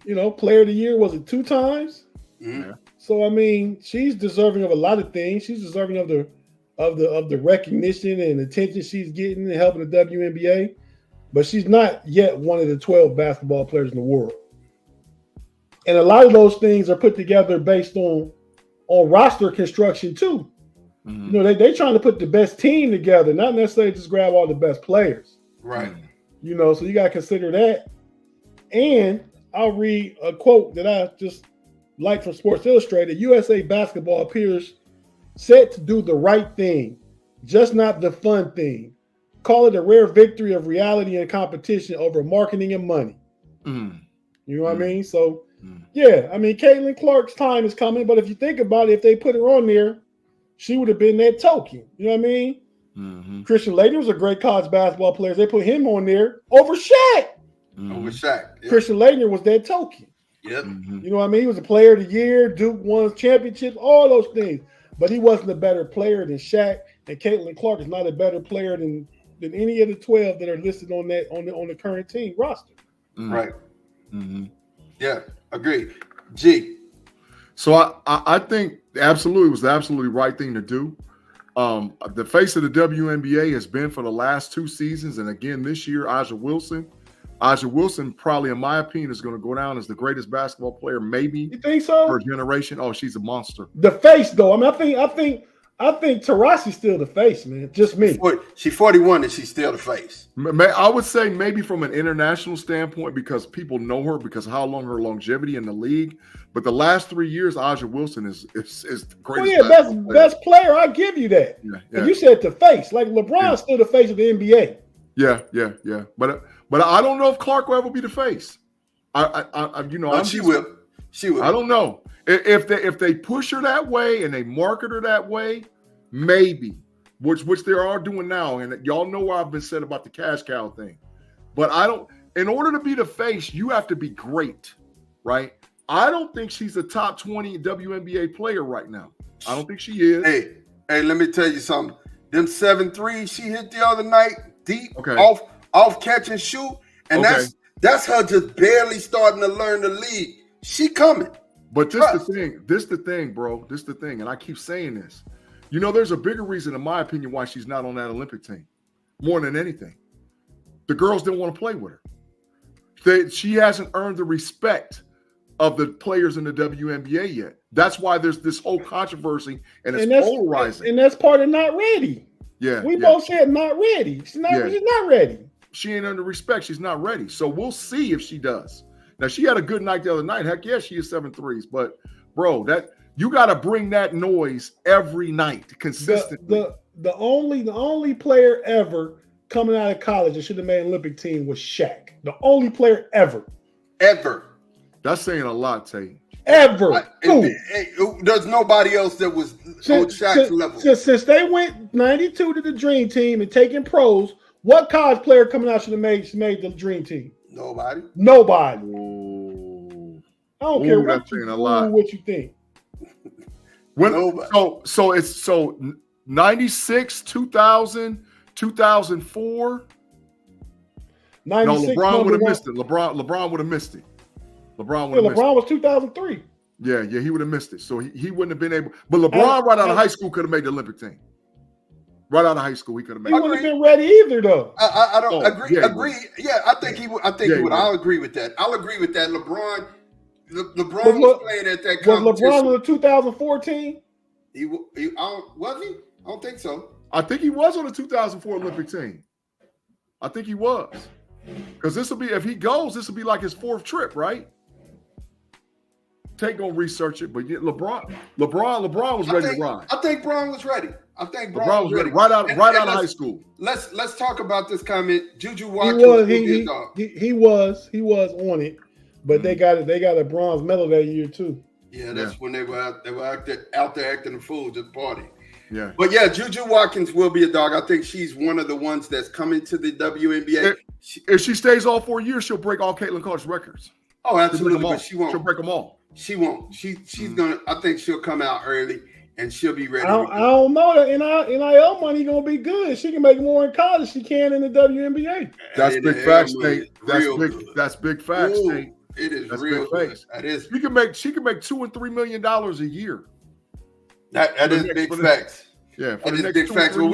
You know, player of the year, was it 2 times? Mm-hmm. So I mean, she's deserving of a lot of things. She's deserving of the recognition and attention she's getting and helping the WNBA, but she's not yet one of the 12 basketball players in the world. And a lot of those things are put together based on roster construction too. You know, they trying to put the best team together, not necessarily just grab all the best players. Right. You know, so you got to consider that. And I'll read a quote that I just like from Sports Illustrated. USA Basketball appears set to do the right thing, just not the fun thing. Call it a rare victory of reality and competition over marketing and money. You know what I mean? So, yeah, I mean, Caitlyn Clark's time is coming, but if you think about it, if they put her on there, she would have been that token. You know what I mean? Christian Laettner was a great college basketball player. They put him on there over Shaq. Over Shaq. Yep. Christian Laettner was that token. Yep. You know what I mean? He was a player of the year. Duke won championships, all those things. But he wasn't a better player than Shaq. And Caitlyn Clark is not a better player than any of the 12 that are listed on the current team roster. Right. Yeah, agreed. G. So I think absolutely was the absolutely right thing to do. The face of the WNBA has been for the last 2 seasons, and again this year, Aja Wilson. Aja Wilson, probably in my opinion, is going to go down as the greatest basketball player, maybe. You think so? Per generation. Oh, she's a monster. The face, though. I mean, I think Taurasi's still the face, man. Just me. She's 41 and she's still the face. I would say maybe from an international standpoint because people know her because of how long her longevity in the league. But the last 3 years, Aja Wilson is the greatest. Oh, yeah, best player. I give you that. Yeah. You said the face. Like LeBron's still the face of the NBA. Yeah. But I don't know if Clark will ever be the face. She will. She will. I don't know if they push her that way and they market her that way, maybe, which they are doing now. And y'all know what I've been said about the cash cow thing. But I don't. In order to be the face, you have to be great, right? I don't think she's a top 20 WNBA player right now. I don't think she is. Hey, let me tell you something. Them 7 threes she hit the other night, deep, off catch and shoot, and that's her just barely starting to learn the league. She coming. But this the thing, bro. This the thing, and I keep saying this. You know, there's a bigger reason, in my opinion, why she's not on that Olympic team. More than anything, the girls didn't want to play with her. She hasn't earned the respect of the players in the WNBA yet. That's why there's this whole controversy and it's polarizing. And that's part of not ready. Yeah, we both said not ready. She's not ready. She ain't under respect. She's not ready. So we'll see if she does. Now, she had a good night the other night. Heck yeah, she is 7 threes. But, bro, that you got to bring that noise every night consistently. The only player ever coming out of college that should have made an Olympic team was Shaq. The only player ever. That's saying a lot, Tate. Ever. There's nobody else that was on Shaq's level. Since they went 92 to the Dream Team and taking pros, what college player coming out should have made the Dream Team? Nobody. Ooh. I don't care what you think. So it's 96, 2000, 2004. 96, no, LeBron would have missed it. LeBron would have missed it. LeBron was 2003. Yeah, he would have missed it. So he wouldn't have been able. But LeBron, right out of high school, could have made the Olympic team. Right out of high school, he could have made. He wouldn't have been ready either, though. I don't agree. Yeah, agree. Yeah, I think he would. I think he would. I'll agree with that. LeBron was playing at that competition. Was LeBron in the 2014? Was he? I don't think so. I think he was on the 2004 Olympic team. I think he was. Because this will be, if he goes, this will be like his 4th trip, right? Tate gonna research it, but LeBron was ready to ride. I think Bron was ready. I think LeBron was ready right out of high school. Let's talk about this comment. Juju Watkins. He was on it, but they got a bronze medal that year too. Yeah, that's when they were out there acting a fool, just party. Yeah. But yeah, Juju Watkins will be a dog. I think she's one of the ones that's coming to the WNBA. If she stays all 4 years, she'll break all Caitlyn Clark's records. Oh, absolutely, but she won't. She'll break them all. She won't. She's gonna. I think she'll come out early and she'll be ready. I don't know that NIL money gonna be good. She can make more in college than she can in the WNBA. That's big facts, Tate. That's big facts, Tate. It is real good. That is. She can make $2 and $3 million a year. That is big facts. Yeah, that is big facts. Well,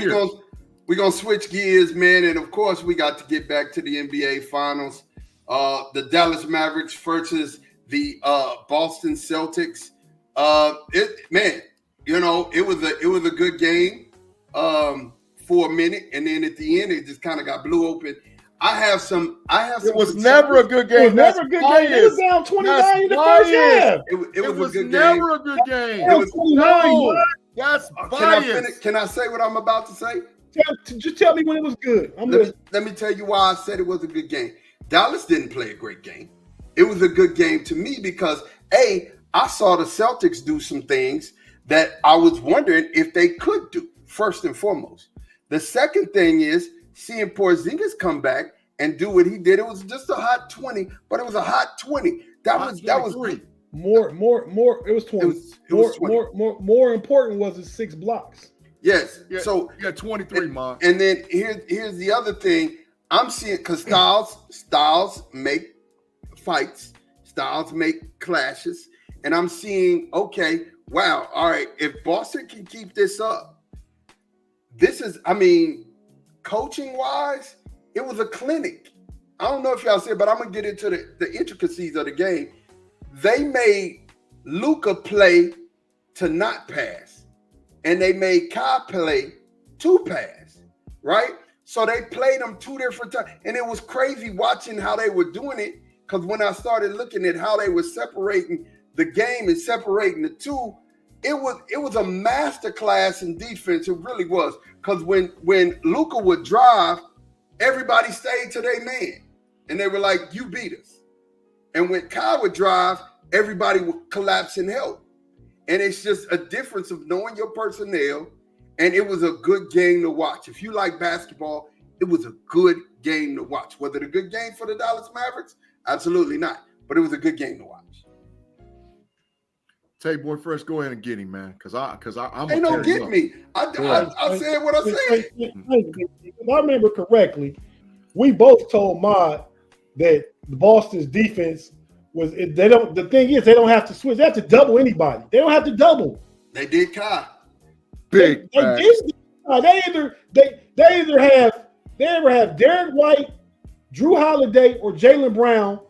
we're gonna switch gears, man, and of course we got to get back to the NBA Finals. The Dallas Mavericks versus the Boston Celtics. It was a good game for a minute, and then at the end it just kind of got blew open. I have some. It was never a good game. It was never a good game. It was down 29 in the first half. It was a good never game. a good game. It was 29. That's bias. Can I say what I'm about to say? Just tell me when it was good. Let me tell you why I said it was a good game. Dallas didn't play a great game. It was a good game to me because, I saw the Celtics do some things that I was wondering if they could do, first and foremost. The second thing is seeing Porzingis come back and do what he did. It was just a hot 20, but it was a hot 20. That was more. It was 20. It was 20. More important was his 6 blocks. Yes. Yeah, so 23, Mark. And then here's the other thing I'm seeing, because Styles make fights, Styles make clashes, and I'm seeing, okay, wow, all right, if Boston can keep this up, this is, coaching wise, it was a clinic. I don't know if y'all see it, but I'm gonna get into the intricacies of the game. They made Luka play to not pass, and they made Kai play to pass, right? So they played them 2 different times, and it was crazy watching how they were doing it, because when I started looking at how they were separating the game and separating the two, it was a masterclass in defense. It really was, because when Luka would drive, everybody stayed to their man, and they were like, "You beat us." And when Kai would drive, everybody would collapse and help. And it's just a difference of knowing your personnel. And it was a good game to watch. If you like basketball, it was a good game to watch. Was it a good game for the Dallas Mavericks? Absolutely not. But it was a good game to watch. Tate boy, first go ahead and get him, man. Because I'm. Ain't no get me. I said what I said. If I remember correctly, we both told Mod that Boston's defense was. The thing is, they don't have to switch. They have to double anybody. They don't have to double. They did Kai. They either have Derek White, Drew Holiday, or Jaylen Brown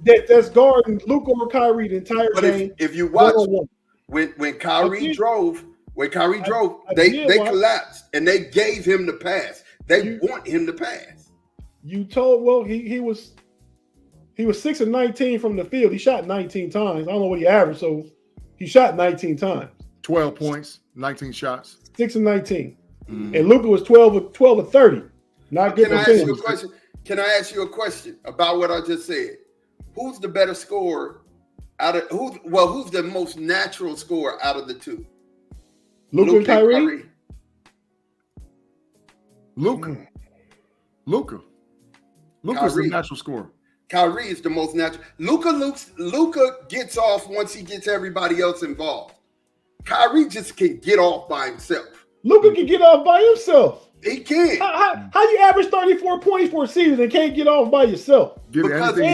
that's guarding Luka or Kyrie the entire game. If you watch when Kyrie drove, they collapsed and they gave him the pass. They want him to pass. He was 6 of 19 from the field. He shot 19 times. I don't know what he averaged, so he shot 19 times. 12 points, 19 shots. 6 of 19. Mm-hmm. And Luka was 12 of 30. Not good. Can I ask you a question about what I just said? Who's the better scorer who's the most natural scorer out of the two? Luka and Kyrie? Luka. Luka's the natural scorer. Kyrie is the most natural. Luka gets off once he gets everybody else involved. Kyrie just can get off by himself. Luka can get off by himself. He can't. How you average 34 points for a season and can't get off by yourself? Because he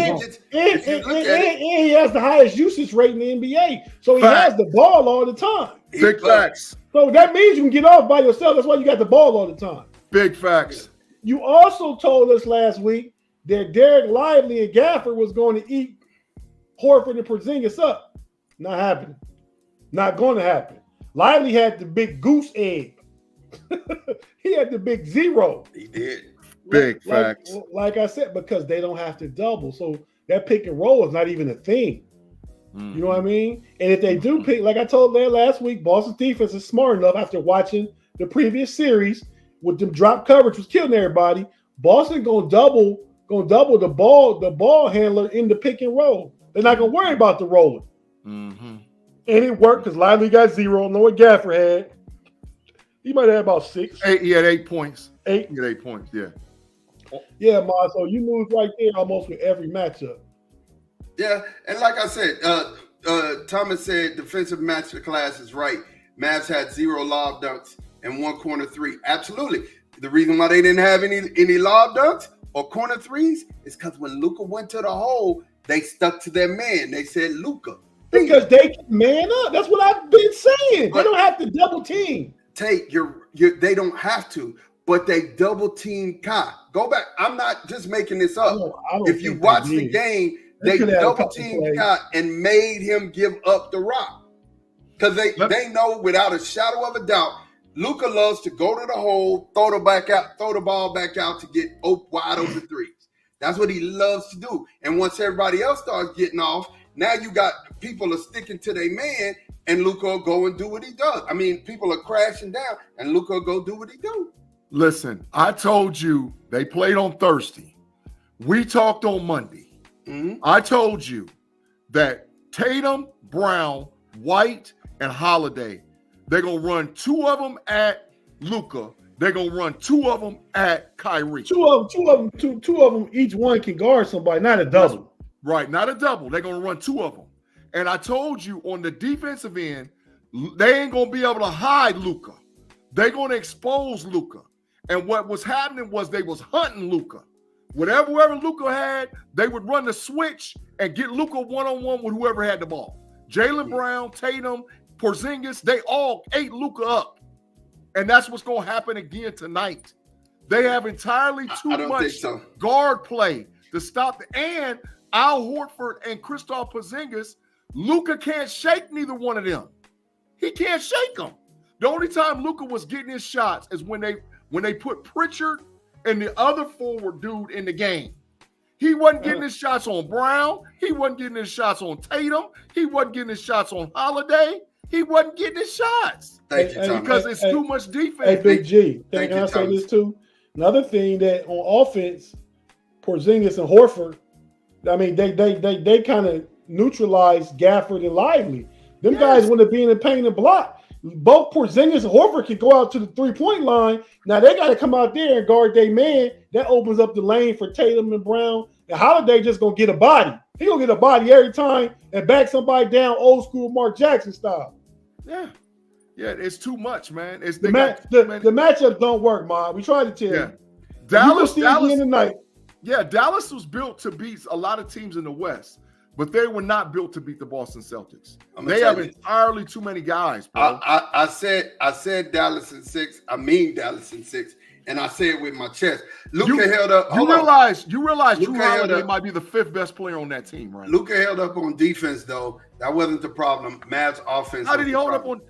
has the highest usage rate in the NBA. So he has the ball all the time. Big facts. So that means you can get off by yourself. That's why you got the ball all the time. Big facts. You also told us last week that Derek Lively and Gafford was going to eat Horford and Porzingis up. Not happening. Not going to happen. Lively had the big goose egg. He had the big zero. He did. Big facts. Like I said, because they don't have to double. So that pick and roll is not even a thing. You know what I mean? And if they do pick, like I told there last week, Boston's defense is smart enough after watching the previous series with them drop coverage was killing everybody. Boston gonna double the ball handler in the pick and roll. They're not gonna worry about the rolling. Mm-hmm. And it worked because Lively got 0. Know what Gafford had? He might have about 6. He had 8 points. 8. He had 8 points. Yeah. Yeah, Ma. So you lose right there almost with every matchup. Yeah, and like I said, Thomas said defensive master class is right. Mavs had 0 lob dunks and 1 corner 3. Absolutely. The reason why they didn't have any lob dunks or corner 3s is because when Luka went to the hole, they stuck to their man. They said Luka. Because they can man up. That's what I've been saying. They don't have to double team. Tate, they don't have to, but they double team Kai. Go back. I'm not just making this up. I don't if you watch the game, they double teamed Kai and made him give up the rock. Because they know without a shadow of a doubt, Luka loves to go to the hole, throw the ball back out to get wide open threes. That's what he loves to do. And once everybody else starts getting off, now you got people are sticking to their man, and Luka will go and do what he does. I mean, people are crashing down, and Luka will go do what he do. Listen, I told you they played on Thursday. We talked on Monday. Mm-hmm. I told you that Tatum, Brown, White, and Holiday, they're going to run 2 of them at Luka. They're going to run 2 of them at Kyrie. Two of them, each one can guard somebody, not a double. Right, not a double. They're going to run 2 of them. And I told you on the defensive end, they ain't going to be able to hide Luka. They're going to expose Luka. And what was happening was they was hunting Luka. Whatever Luka had, they would run the switch and get Luka one-on-one with whoever had the ball. Jaylen Brown, Tatum, Porzingis, they all ate Luka up. And that's what's going to happen again tonight. They have entirely too much guard play to stop and Al Horford and Kristaps Porzingis, Luka can't shake neither one of them. He can't shake them. The only time Luka was getting his shots is when they put Pritchard and the other forward dude in the game. He wasn't getting his shots on Brown. He wasn't getting his shots on Tatum. He wasn't getting his shots on Holiday. He wasn't getting his shots. Thank you, Thomas. Because it's too much defense. Hey, Big G, can I say this too? Another thing that on offense, Porzingis and Horford, I mean, they kind of neutralized Gafford and Lively. Them guys want to be in the paint and block. Both Porzingis and Horford can go out to the 3-point line. Now they got to come out there and guard their man. That opens up the lane for Tatum and Brown. And Holiday just gonna get a body. He gonna get a body every time and back somebody down, old school Mark Jackson style. Yeah, it's too much, man. The matchups don't work, man. We tried to tell you. Dallas tonight. Yeah, Dallas was built to beat a lot of teams in the West, but they were not built to beat the Boston Celtics. They have entirely too many guys, bro. I said Dallas in 6. I mean Dallas in 6, and I say it with my chest. Luka held up. You realize Drew Holiday might be the 5th best player on that team, right? Luka held up on defense, though. That wasn't the problem. Mavs offense. How did he hold up on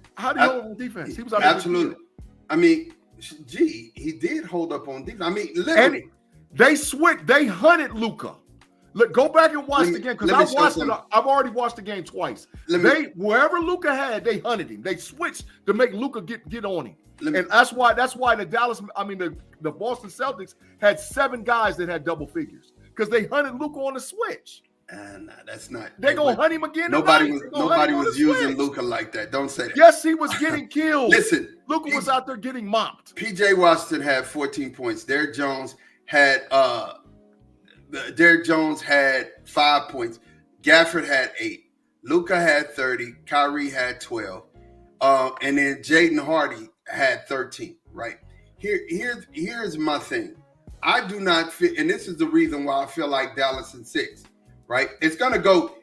defense? He was absolutely. I mean, he did hold up on defense. I mean, literally. And they switched. They hunted Luka. Look, go back and watch the game because I've already watched the game twice. Wherever Luka had, they hunted him. They switched to make Luka get on him. And that's why the Boston Celtics had 7 guys that had double figures because they hunted Luka on the switch. Nah, that's not. They're gonna hunt him again. Nobody was using Luka like that. Don't say that. Yes, he was getting killed. Listen, Luka was out there getting mopped. PJ Washington had 14 points. Derrick Jones had 5 points. Gafford had 8. Luka had 30. Kyrie had 12. And then Jaden Hardy had 13. Right. Here's my thing. I do not fit, and this is the reason why I feel like Dallas in 6, right? It's gonna go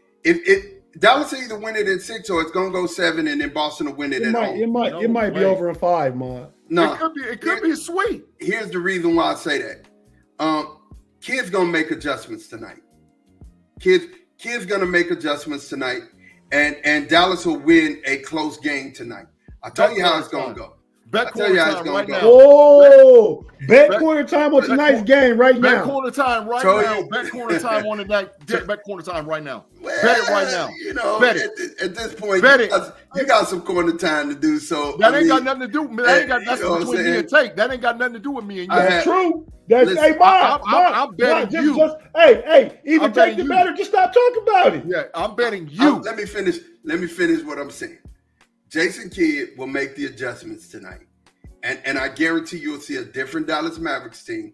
Dallas will either win it in 6 or it's gonna go 7, and then Boston will win it at home. It might be over in 5, man. No, it could be sweet. Here's the reason why I say that. Kids gonna make adjustments tonight. Kids gonna make adjustments tonight, and Dallas will win a close game tonight. I'll tell you how it's gonna go. Bet quarter time right now. Oh, bet quarter time on tonight's game right now. Bet quarter time right now. Bet quarter time on tonight. Bet quarter time right now. Well, bet it right now. You know, bet it. At this point, bet you got some corner time to do. So that ain't got nothing to do. That ain't got nothing between me and Tate. That ain't got nothing to do with me and you. That's true. That's I'm betting you. Hey, either take the bet or just stop talking about it. Yeah, I'm betting you. Let me finish what I'm saying. Jason Kidd will make the adjustments tonight. And I guarantee you'll see a different Dallas Mavericks team.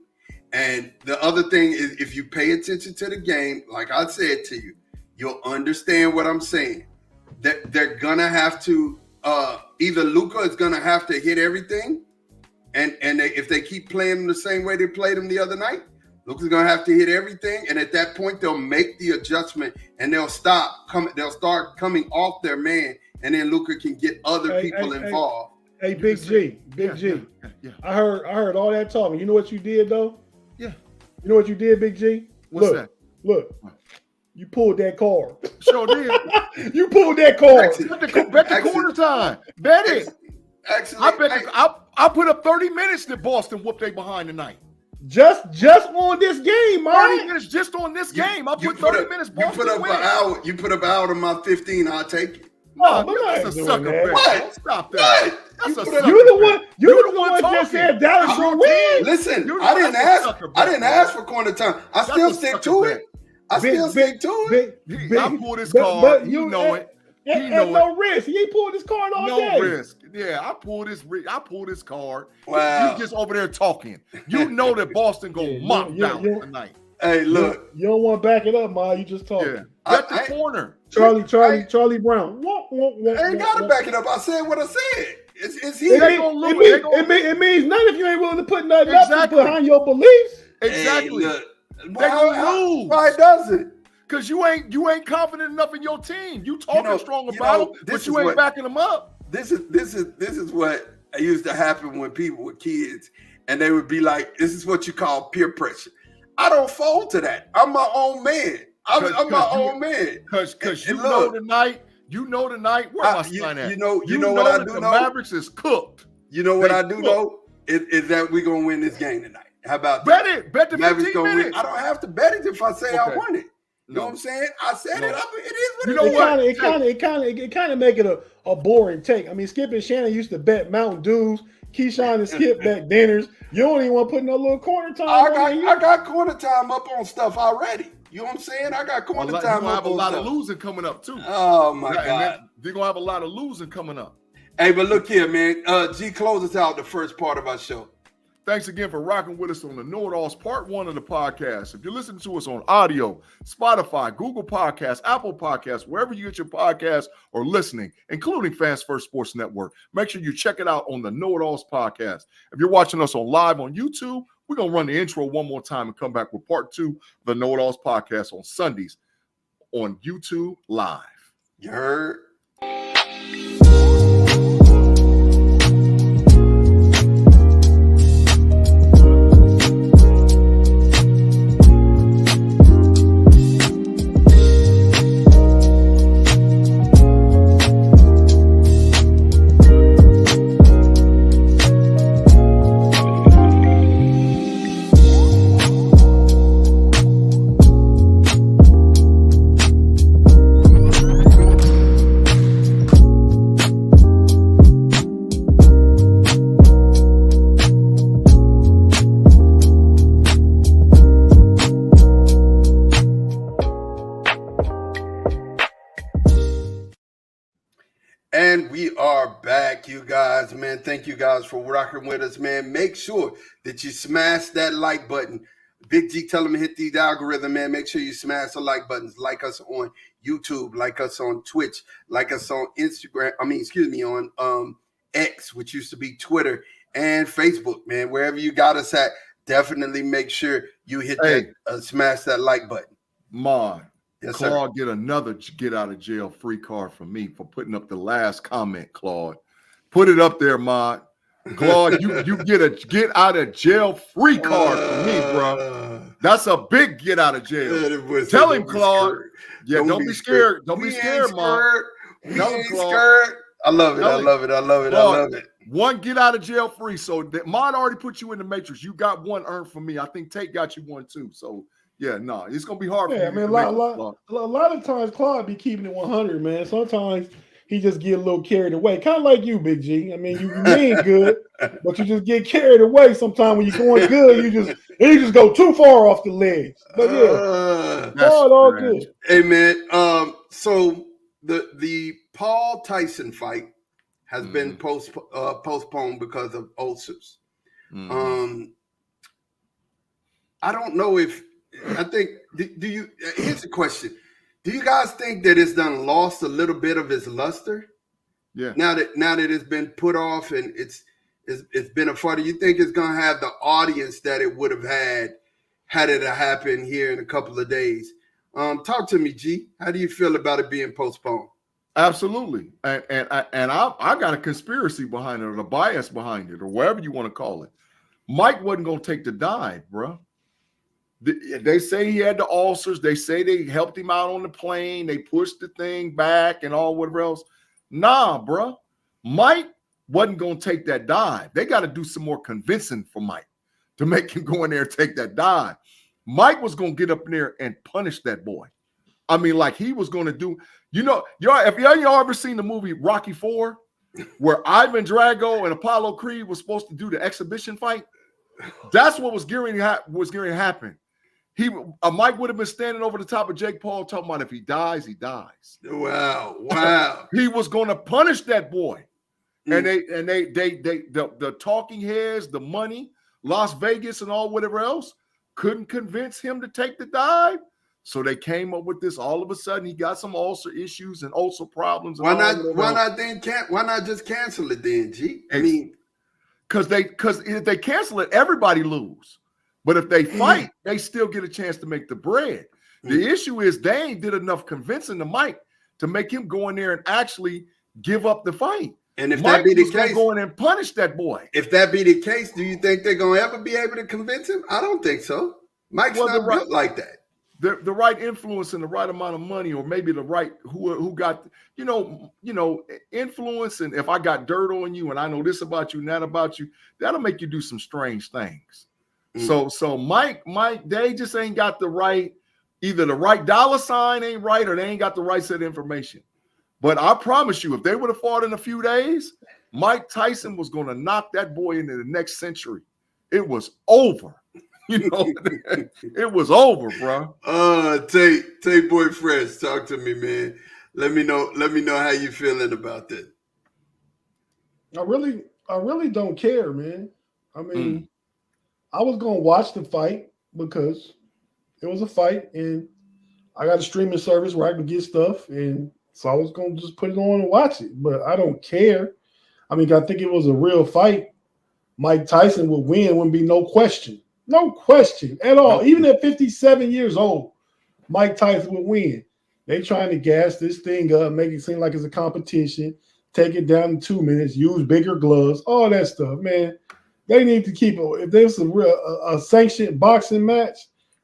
And the other thing is, if you pay attention to the game, like I said to you, you'll understand what I'm saying. That they're gonna have to either Luka is gonna have to hit everything, and if they keep playing them the same way they played them the other night, Luka's gonna have to hit everything. And at that point, they'll make the adjustment and they'll start coming off their man, and then Luka can get other people involved. Hey, Big G. Yeah. I heard all that talking. You know what you did though? Yeah. You know what you did, Big G? What's that? Look. You pulled that card. Sure did. You pulled that card. Bet the quarter time. Bet it. Actually, I put up 30 minutes that Boston whooped they behind tonight. Just on this game, man. 30 minutes just on this game. I put 30 minutes. Boston you put up an hour. You put up an hour of my 15. I'll take it. No, that's a sucker bet. What? Stop that. That's a sucker. You're the one that said Dallas will win. Listen, I didn't ask for corner time. I still stick to it. I stick to it. I pulled his card. You know it. No risk. He ain't pulled his card all day. No risk. Yeah, I pulled his card. Wow. You just over there talking. You know that Boston gonna mop down tonight. Hey, look. You don't want to back it up, Ma. You just talking. Yeah. Bet the corner. Charlie Brown. I ain't got to back it up. I said what I said. It's here. It means nothing if you ain't willing to put nothing up behind your beliefs. Exactly. Hey, they're gonna lose. Why does it? Because you ain't confident enough in your team. You talking strong about them, but you ain't backing them up. This is what used to happen when people were kids, and they would be like, "This is what you call peer pressure." I don't fold to that. I'm my own man. I'm my own man. Because you know tonight. Where my son at? You know what I do know? The Mavericks is cooked. You know what I do know is that we're gonna win this game tonight. How about bet that? it? Bet the Mavericks 15 minutes. win. I don't have to bet it if I say I won it. You know what I'm saying? I said it. It is what you know what? It kind of make it a boring take. I mean, Skip and Shannon used to bet Mountain Dews. Keyshawn and Skip bet dinners. You don't even want to put no little corner time. I got corner time up on stuff already. You know what I'm saying? I got corner time. You're gonna have a lot of losing coming up too. Oh my God! You're gonna have a lot of losing coming up. Hey, but look here, man. G, close us out the first part of our show. Thanks again for rocking with us on the KnoItAllZ Part 1 of the podcast. If you're listening to us on audio, Spotify, Google Podcasts, Apple Podcasts, wherever you get your podcasts or listening, including Fans First Sports Network, make sure you check it out on the KnoItAllZ podcast. If you're watching us live on YouTube, we're going to run the intro one more time and come back with Part 2 of the KnoItAllZ podcast on Sundays on YouTube Live. You heard? And we are back, you guys, man. Thank you guys for rocking with us, man. Make sure that you smash that like button. Big G, tell them to hit the algorithm, man. Make sure you smash the like buttons. Like us on YouTube, like us on Twitch, like us on Instagram. On X, which used to be Twitter, and Facebook, man. Wherever you got us at, definitely make sure you hit that, smash that like button. Mon, yes, Claude, sir. Get another get out of jail free card from me for putting up the last comment, Claude. Put it up there, Mon. Claude, you get a get out of jail free card from me, bro. That's a big get out of jail. Tell him, Claude. Yeah, don't be scared. Don't be scared, Mon. Tell him, Claude. I love it. I love it. I love it. Claude, I love it. One get out of jail free. So Mon already put you in the matrix. You got one earned from me. I think Tate got you one too. So yeah, no, it's gonna be hard for you. I mean, a lot of times Claude be keeping it 100, man. Sometimes he just get a little carried away, kind of like you, Big G. I mean, you mean good, but you just get carried away. Sometimes when you're going good, you just go too far off the ledge. But yeah, Claude, all good. Hey man, so the Paul Tyson fight has been postponed because of ulcers. I don't know if I think. Do you? Here's the question. Do you guys think that it's done lost a little bit of its luster? Yeah. Now that it's been put off and it's been a fight, do you think it's gonna have the audience that it would have had it happen here in a couple of days? Talk to me, G. How do you feel about it being postponed? Absolutely, and I got a conspiracy behind it, or a bias behind it, or whatever you want to call it. Mike wasn't gonna take the dive, bro. They say he had the ulcers. They say they helped him out on the plane. They pushed the thing back and all whatever else. Nah, bro. Mike wasn't going to take that dive. They got to do some more convincing for Mike to make him go in there and take that dive. Mike was going to get up in there and punish that boy. I mean, like he was going to do, y'all ever seen the movie Rocky IV, where Ivan Drago and Apollo Creed was supposed to do the exhibition fight? That's what was gearing to happen. Mike would have been standing over the top of Jake Paul talking about if he dies, he dies. Wow. He was going to punish that boy. And the talking heads, the money, Las Vegas and all whatever else couldn't convince him to take the dive. So they came up with this. All of a sudden, he got some ulcer issues and ulcer problems. And why not just cancel it then, G? I mean, because if they cancel it, everybody lose. But if they fight, they still get a chance to make the bread. The issue is they ain't did enough convincing to Mike to make him go in there and actually give up the fight. And if Mike that be the case, go in and punish that boy. If that be the case, do you think they're gonna ever be able to convince him? I don't think so. Mike's not built like that. The right influence and the right amount of money, or maybe the right who got influence. And if I got dirt on you and I know this about you and that about you, that'll make you do some strange things. So Mike, they just ain't got either the right dollar sign ain't right, or they ain't got the right set of information. But I promise you, if they would have fought in a few days, Mike Tyson was going to knock that boy into the next century. It was over. It was over, bro. Tate boy Fresh, talk to me, man. Let me know how you feeling about that. I really don't care, man. I mean, I was gonna watch the fight because it was a fight, and I got a streaming service where I can get stuff, and so I was gonna just put it on and watch it. But I don't care. I mean, I think it was a real fight. Mike Tyson would win, wouldn't be no question at all. No. Even at 57 years old, Mike Tyson would win. They trying to gas this thing up, make it seem like it's a competition, take it down in 2 minutes, use bigger gloves, all that stuff, man. They need to keep it. If there's a sanctioned boxing match,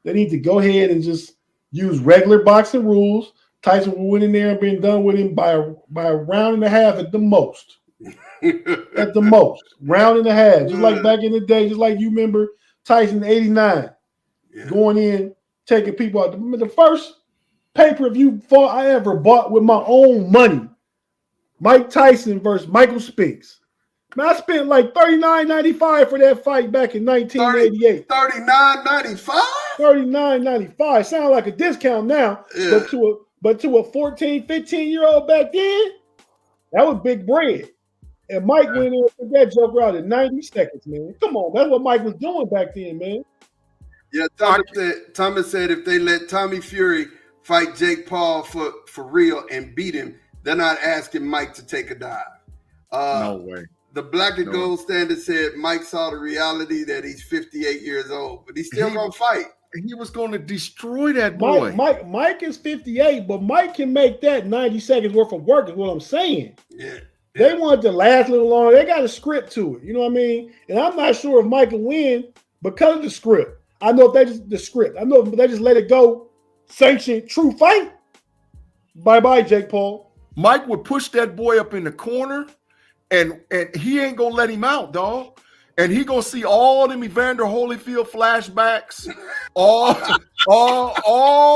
they need to go ahead and just use regular boxing rules. Tyson will win in there and been done with him by a round and a half at the most. At the most, round and a half. Just like back in the day, just like you remember Tyson 89 going in, taking people out. The first pay-per-view fight I ever bought with my own money, Mike Tyson versus Michael Spinks. Man, I spent like $39.95 for that fight back in 1988. $39.95? $39.95. Sound like a discount now, but to a 14, 15-year-old back then, that was big bread. And Mike went in and took that joker out in 90 seconds, man. Come on, that's what Mike was doing back then, man. Yeah, Thomas said if they let Tommy Fury fight Jake Paul for real and beat him, they're not asking Mike to take a dive. No way. The Black and Gold Standard said Mike saw the reality that he's 58 years old, but he's still gonna fight. He was going to destroy that boy. Mike is 58, but Mike can make that 90 seconds worth of work. Is what I'm saying. Yeah. They want it to last a little longer. They got a script to it. You know what I mean? And I'm not sure if Mike will win because of the script. I know if they just the script. I know if they just let it go, sanction true fight. Bye, Jake Paul. Mike would push that boy up in the corner. And he ain't gonna let him out, dog. And he gonna see all them Evander Holyfield flashbacks, all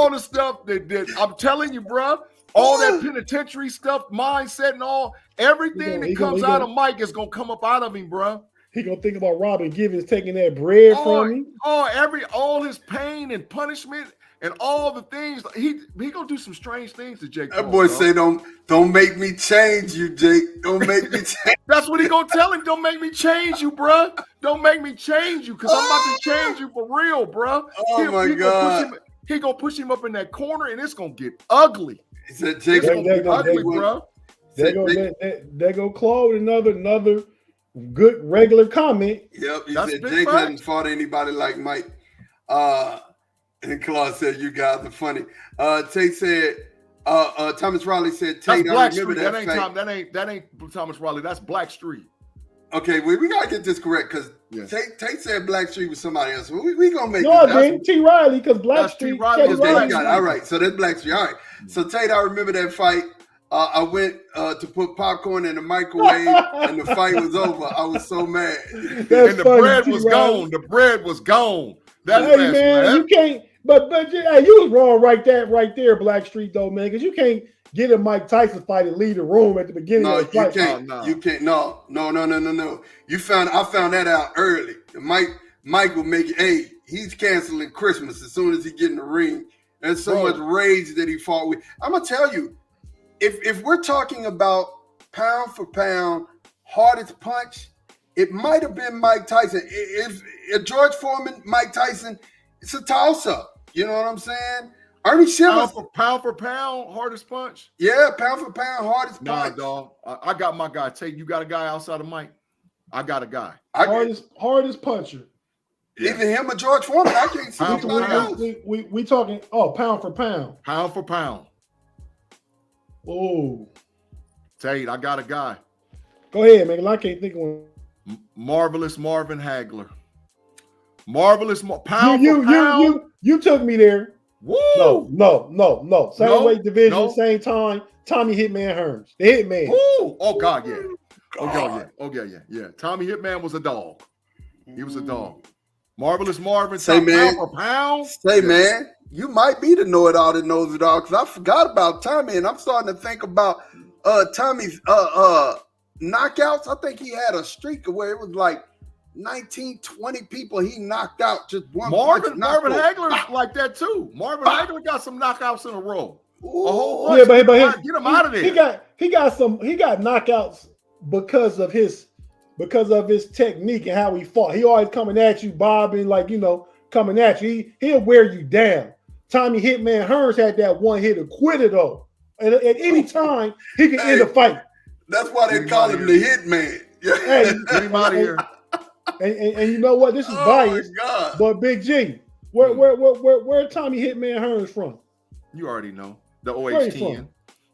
the stuff that I'm telling you, bro. All that penitentiary stuff, mindset, and everything that comes out of Mike is gonna come up out of him, bro. He gonna think about Robin Givens taking that bread from him. All his pain and punishment. And all the things he gonna do some strange things to Jake. That boy say, "Don't make me change you, Jake. Don't make me change." That's what he gonna tell him. Don't make me change you, bro. Don't make me change you, because I'm about to change you for real, bro. My God! He gonna push him up in that corner, and it's gonna get ugly. He said, "Jake's gonna get ugly, bro." They go Claude with another good regular comment. Yep, he said Jake hadn't fought anybody like Mike. And Claude said, "You guys are funny." Tate said, Thomas Riley said, "Tate, I remember that ain't Thomas Riley. That's Black Street." Okay, we gotta get this correct because Tate said Black Street was somebody else. We gonna make T. Riley because Black Street. All right, so that's Black Street. All right, so Tate, I remember that fight. I went to put popcorn in the microwave, and the fight was over. I was so mad. And the bread was gone. The bread was gone. That's man, you can't. But you was wrong right there, Black Street, though, man, because you can't get a Mike Tyson fight and leave the room at the beginning of the fight. You can't. No. I found that out early. Mike will make it. Hey, he's canceling Christmas as soon as he get in the ring. There's so much rage that he fought with. I'm gonna tell you, if we're talking about pound for pound, hardest punch, it might have been Mike Tyson. If George Foreman, Mike Tyson, it's a toss-up. You know what I'm saying? Ernie Shivers. Pound for pound, hardest punch? Yeah, pound for pound, hardest punch. Nah, dog. I got my guy. Tate, you got a guy outside of Mike? I got a guy. Hardest puncher. Yeah. Even him or George Foreman, I can't see anybody else. We talking, pound for pound. Pound for pound. Oh. Tate, I got a guy. Go ahead, man. I can't think of one. Marvelous Marvin Hagler. Pound for pound. You took me there. Woo! No. Same weight division, same time. Tommy Hitman Hearns. The Hitman. Woo! Oh God, yeah. Yeah. Tommy Hitman was a dog. He was a dog. Marvelous Marvin. Pound for pound. Man, you might be the know-it-all that knows it all, because I forgot about Tommy, and I'm starting to think about Tommy's knockouts. I think he had a streak where it was like 19, 20 people he knocked out just one. Marvin Hagler's like that too. Marvin Hagler got some knockouts in a row. But get him out of there. He got knockouts because of his technique and how he fought. He always coming at you, bobbing, coming at you. He'll wear you down. Tommy Hitman Hearns had that one hit a quitter though. And at any time he can end a fight. That's why they call him the Hitman. Hey, get him out of here. And you know what? This is biased, but Big-G, where Tommy Hitman Hearns from? You already know the OH10.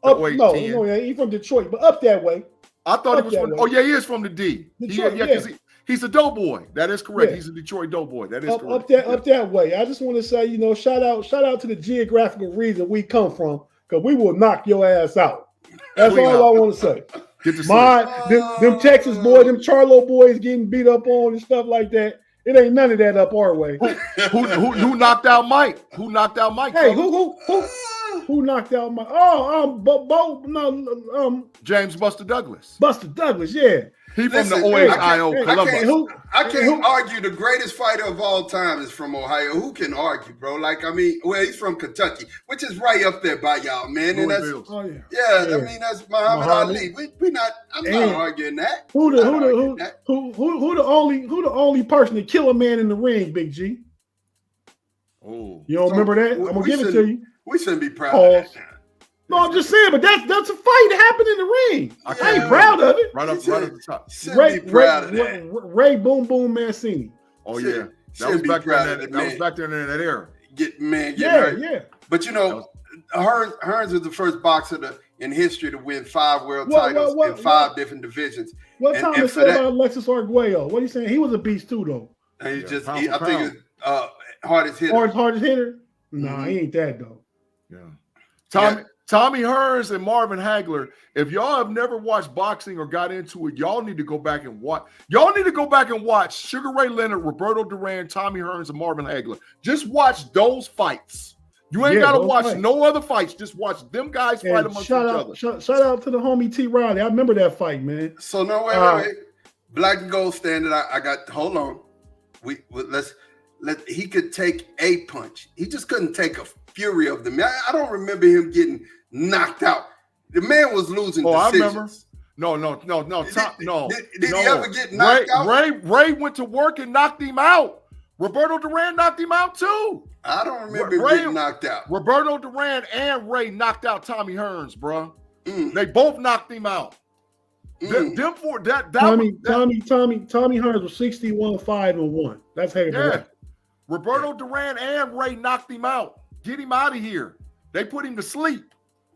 No, he's from Detroit, but up that way. I thought he was from. Oh yeah, he is from the D. Detroit, because he's a doughboy. That is correct. Yeah. He's a Detroit doughboy. That is correct. Up that way. I just want to say, shout out to the geographical region we come from, because we will knock your ass out. That's all I want to say. Them Texas boys, them Charlo boys getting beat up on and stuff like that. It ain't none of that up our way. Who knocked out Mike? Who knocked out Mike? Hey, who knocked out Mike? James Buster Douglas. Buster Douglas, yeah. He from the Ohio Columbus. I can't argue the greatest fighter of all time is from Ohio. Who can argue, bro? He's from Kentucky, which is right up there by y'all, man. And that's that's Muhammad Ali. I'm not arguing that. Who the only person to kill a man in the ring, Big-G? Oh, you don't remember that? I'm gonna give it to you. We shouldn't be proud of that. No, I'm just saying, but that's a fight that happened in the ring. I ain't proud of it. Right up the top. Ray Boom Boom Mancini. Oh yeah, that was back there in that era. Yeah. But you know, Hearns was the first boxer in history to win 5 world titles in 5 different divisions. What time is it about Alexis Arguello? What are you saying? He was a beast too, though. And I think it's hardest hitter. Hardest hitter? Nah, he ain't that though. Yeah. Tommy Hearns and Marvin Hagler. If y'all have never watched boxing or got into it, y'all need to go back and watch. Y'all need to go back and watch Sugar Ray Leonard, Roberto Duran, Tommy Hearns, and Marvin Hagler. Just watch those fights. You ain't got to watch no other fights. Just watch them guys fight amongst each other. Shout out to the homie T. Riley. I remember that fight, man. So no, wait. Black and gold standard. I got. Hold on. He could take a punch. He just couldn't take a fury of them. I don't remember him getting knocked out. The man was losing decisions. I remember. No. Did he ever get knocked out? Ray went to work and knocked him out. Roberto Duran knocked him out too. I don't remember him getting knocked out. Roberto Duran and Ray knocked out Tommy Hearns, bro. They both knocked him out. Tommy Hearns was 61-5-1. That's how Roberto Duran and Ray knocked him out. Get him out of here. They put him to sleep.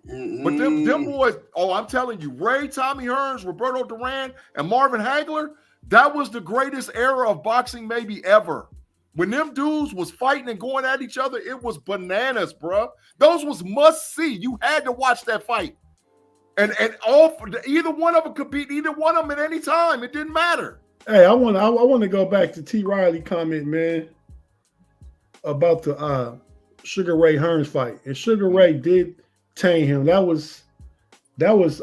But them boys, I'm telling you, Ray, Tommy Hearns, Roberto Duran, and Marvin Hagler, that was the greatest era of boxing maybe ever. When them dudes was fighting and going at each other, it was bananas, bro. Those was must see. You had to watch that fight. And either one of them could beat either one of them at any time. It didn't matter. Hey, I want to go back to T. Riley comment, man, about the Sugar Ray Hearns fight. And Sugar Ray did tame him. That was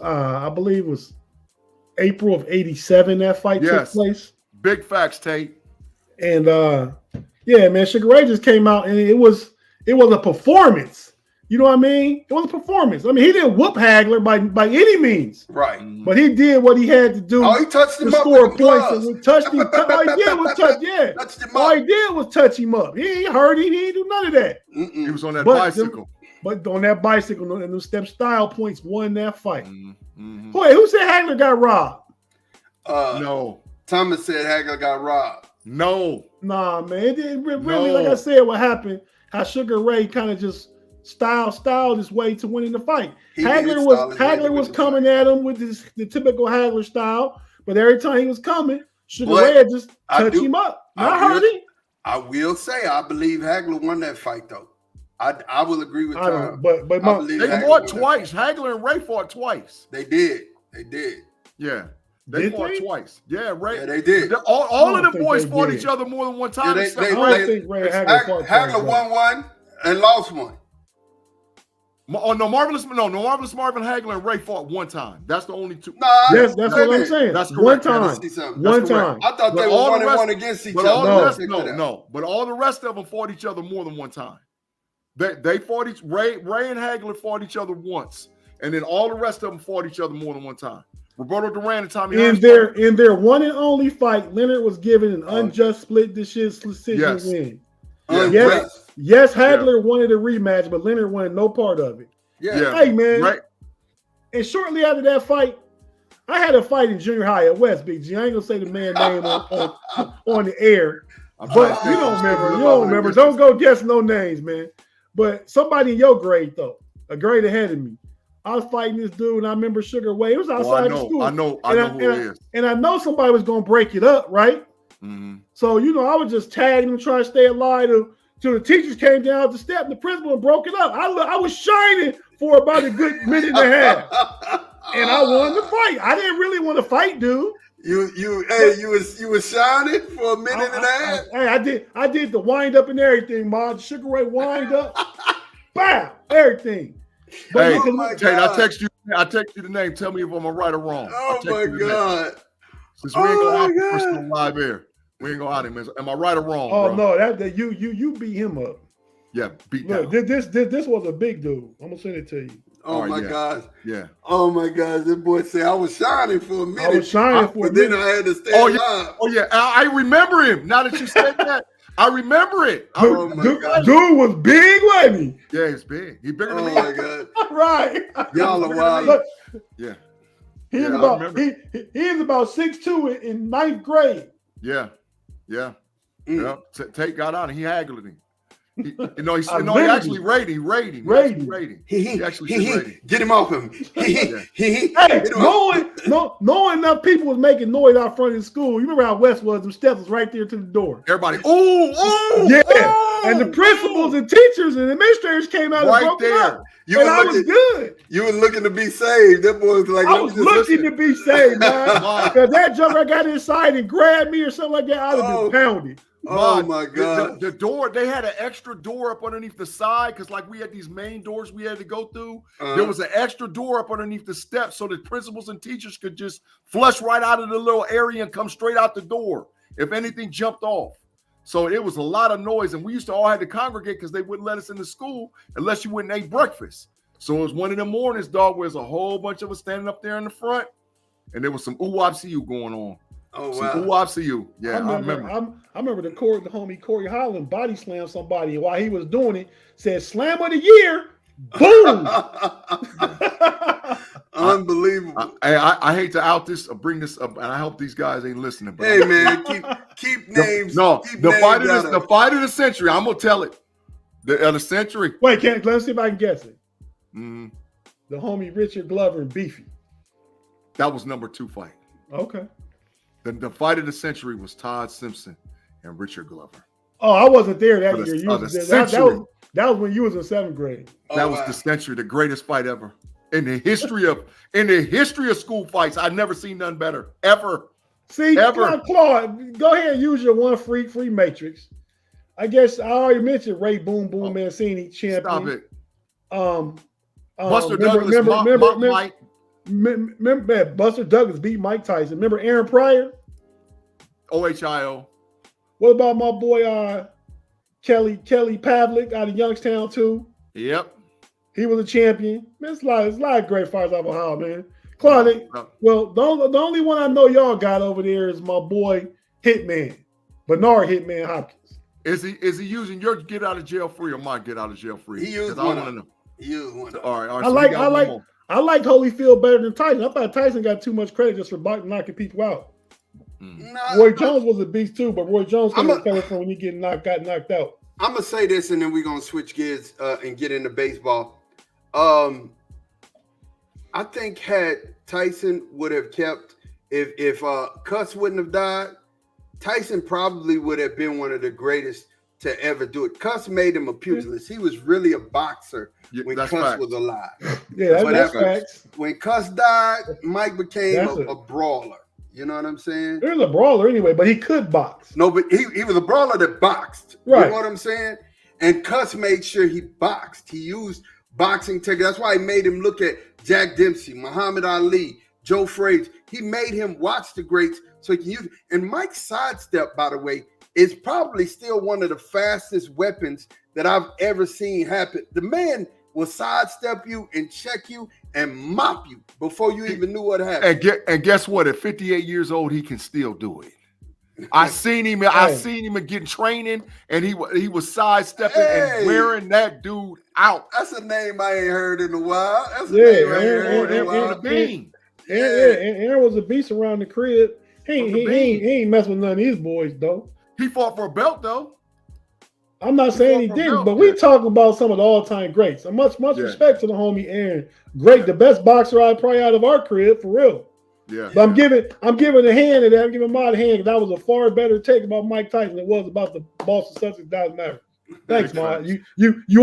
I believe it was April of '87 that fight took place. Big facts, Tate. And man, Sugar Ray just came out and it was a performance. You know what I mean? It was a performance. I mean, he didn't whoop Hagler by any means. Right. But he did what he had to do. He touched him to up score with points. And touched him. All he did was touch. Yeah. All he did was touch him up. He ain't hurt. He didn't do none of that. He was on that bicycle. But on that bicycle, and those step style points won that fight. Boy, who said Hagler got robbed? No. Thomas said Hagler got robbed. No. Nah, man. It didn't really, like I said, what happened, how Sugar Ray kind of just styled his way to winning the fight. Hagler was coming at him with the typical Hagler style, but every time he was coming, Sugar Ray had just touch him up. Not hurting. I will say I believe Hagler won that fight though. I will agree with Tom. But they fought twice. Hagler and Ray fought twice. They did. Yeah. They fought twice. Yeah, Ray. Yeah, they did. All of them boys fought each other more than one time. I don't think Ray Hagler Hagler won one and lost one. Marvelous Marvin Hagler and Ray fought one time. That's the only two. That's what I'm saying. That's correct. One time. I thought they were 1-1 against each other. But all the rest of them fought each other more than one time. They fought Ray and Hagler fought each other once, and then all the rest of them fought each other more than one time. Roberto Duran and Tommy Hearns. In their one and only fight, Leonard was given an unjust split decision win. Yes, Hagler wanted a rematch, but Leonard wanted no part of it. Yeah. Hey, man. Right. And shortly after that fight, I had a fight in junior high at West Big-G. I ain't gonna say the man's name on the air, but you don't remember. You don't remember. Don't go guess no names, man. But somebody in your grade, though, a grade ahead of me, I was fighting this dude, and I remember Sugar Ray. It was outside the school. I know who it is. And I know somebody was gonna break it up, right? Mm-hmm. So I was just tagging him, trying to stay alive till the teachers came down the step, and the principal broke it up. I was shining for about a good minute and a half, and I won the fight. I didn't really want to fight, dude. You was shining for a minute and a half. I did the wind up and everything, man. Sugar Ray wind up, bam, everything. But Tate, I text you the name. Tell me if I'm right or wrong. Oh my God! Since we ain't gonna have a personal live here, we ain't gonna out him. Am I right or wrong? Oh bro? No, that you beat him up. Yeah, beat Look, down. This was a big dude. I'm gonna send it to you. Oh my gosh. Yeah. Oh my gosh. That boy said I was shining for a minute. Then I had to stay alive. Oh yeah. I remember him. Now that you said that, I remember it. Oh my God. Dude was big, wasn't he? Yeah, he's big. He's bigger than Oh me. my God. Right. Y'all are wild. Look, Yeah. he's Yeah, I about remember. he's about 6'2" in ninth grade. Yeah. Yeah. Mm. Yeah. Tate got on and he haggled him. He actually rated him. He actually should rate him. Get him off him. Hey, Get him off. knowing enough people was making noise out front of the school. You remember how West was? Them steps was right there to the door. Everybody, ooh, Yeah. ooh, And the principals and teachers and administrators came out right and broke there. it up. And I was good. You were looking to be saved. That boy was like, I was looking to be saved, man. Because that joker got inside and grabbed me or something like that, I'd have been pounded. Oh my God. The door, they had an extra door up underneath the side because like we had these main doors we had to go through. There was an extra door up underneath the steps so that principals and teachers could just flush right out of the little area and come straight out the door if anything jumped off. So it was a lot of noise, and we used to all have to congregate because they wouldn't let us into school unless you went and ate breakfast. So it was one of the mornings, dog, where there's a whole bunch of us standing up there in the front, and there was some ooh-wop-see-you going on. Oh some wow. ooh-wop-see-you. Yeah, I remember. I remember the homie Corey Holland body slammed somebody, and while he was doing it, said "Slam of the year." Boom. Unbelievable. I hate to out this or bring this up, and I hope these guys ain't listening. But Hey man, keep names. The fight of the century. I'm gonna tell it. The century. Wait, let's see if I can guess it. Mm-hmm. The homie Richard Glover and Beefy. That was number 2 fight. Okay. The fight of the century was Todd Simpson and Richard Glover. Oh, I wasn't there that year. That was when you was in 7th grade. That was the century, the greatest fight ever. In the history of school fights, I've never seen none better. Ever. See, Claude, go ahead and use your one free matrix. I guess I already mentioned Ray Boom Mancini champion. Stop it. Buster Douglas, remember Buster Douglas beat Mike Tyson. Remember Aaron Pryor? OHIO. What about my boy Kelly Pavlik out of Youngstown too? Yep. He was a champion. Man, it's a lot of great fighters out of Ohio, man. Claude, well, the only one I know y'all got over there is my boy Hitman, Bernard Hitman Hopkins. Is he using your get out of jail free or my get out of jail free? He used one. He used one. All right. I like Holyfield better than Tyson. I thought Tyson got too much credit just for knocking people out. Roy Jones was a beast too, but Roy Jones coming from when he got knocked out. I'm gonna say this, and then we're gonna switch gears and get into baseball. I think had Tyson would have kept if Cuss wouldn't have died, Tyson probably would have been one of the greatest to ever do it. Cuss made him a pugilist. He was really a boxer when Cuss was alive. Yeah, that's facts. When Cuss died, Mike became a brawler. You know what I'm saying? He was a brawler anyway, but he could box. No, but he was a brawler that boxed. Right. You know what I'm saying? And Cuss made sure he boxed. He used boxing technique. That's why he made him look at Jack Dempsey, Muhammad Ali, Joe Frazier. He made him watch the greats so he can use it. And Mike's sidestep, by the way, is probably still one of the fastest weapons that I've ever seen happen. The man will sidestep you and check you and mop you before you even knew what happened. And guess what? At 58 years old, he can still do it. I seen him getting training, and he was sidestepping and wearing that dude out. That's a name I ain't heard in a while. That's a name I ain't heard in a while. Aaron was a beast around the crib. He ain't messing with none of these boys though. He fought for a belt though. I'm not saying he didn't, but we talking about some of the all-time greats. And much respect to the homie Aaron. Great, the best boxer probably out of our crib, for real. Yeah. But I'm giving a hand to that. I'm giving my hand because that was a far better take about Mike Tyson than it was about the Boston Celtics Dallas Mavericks. Thanks, Ma. You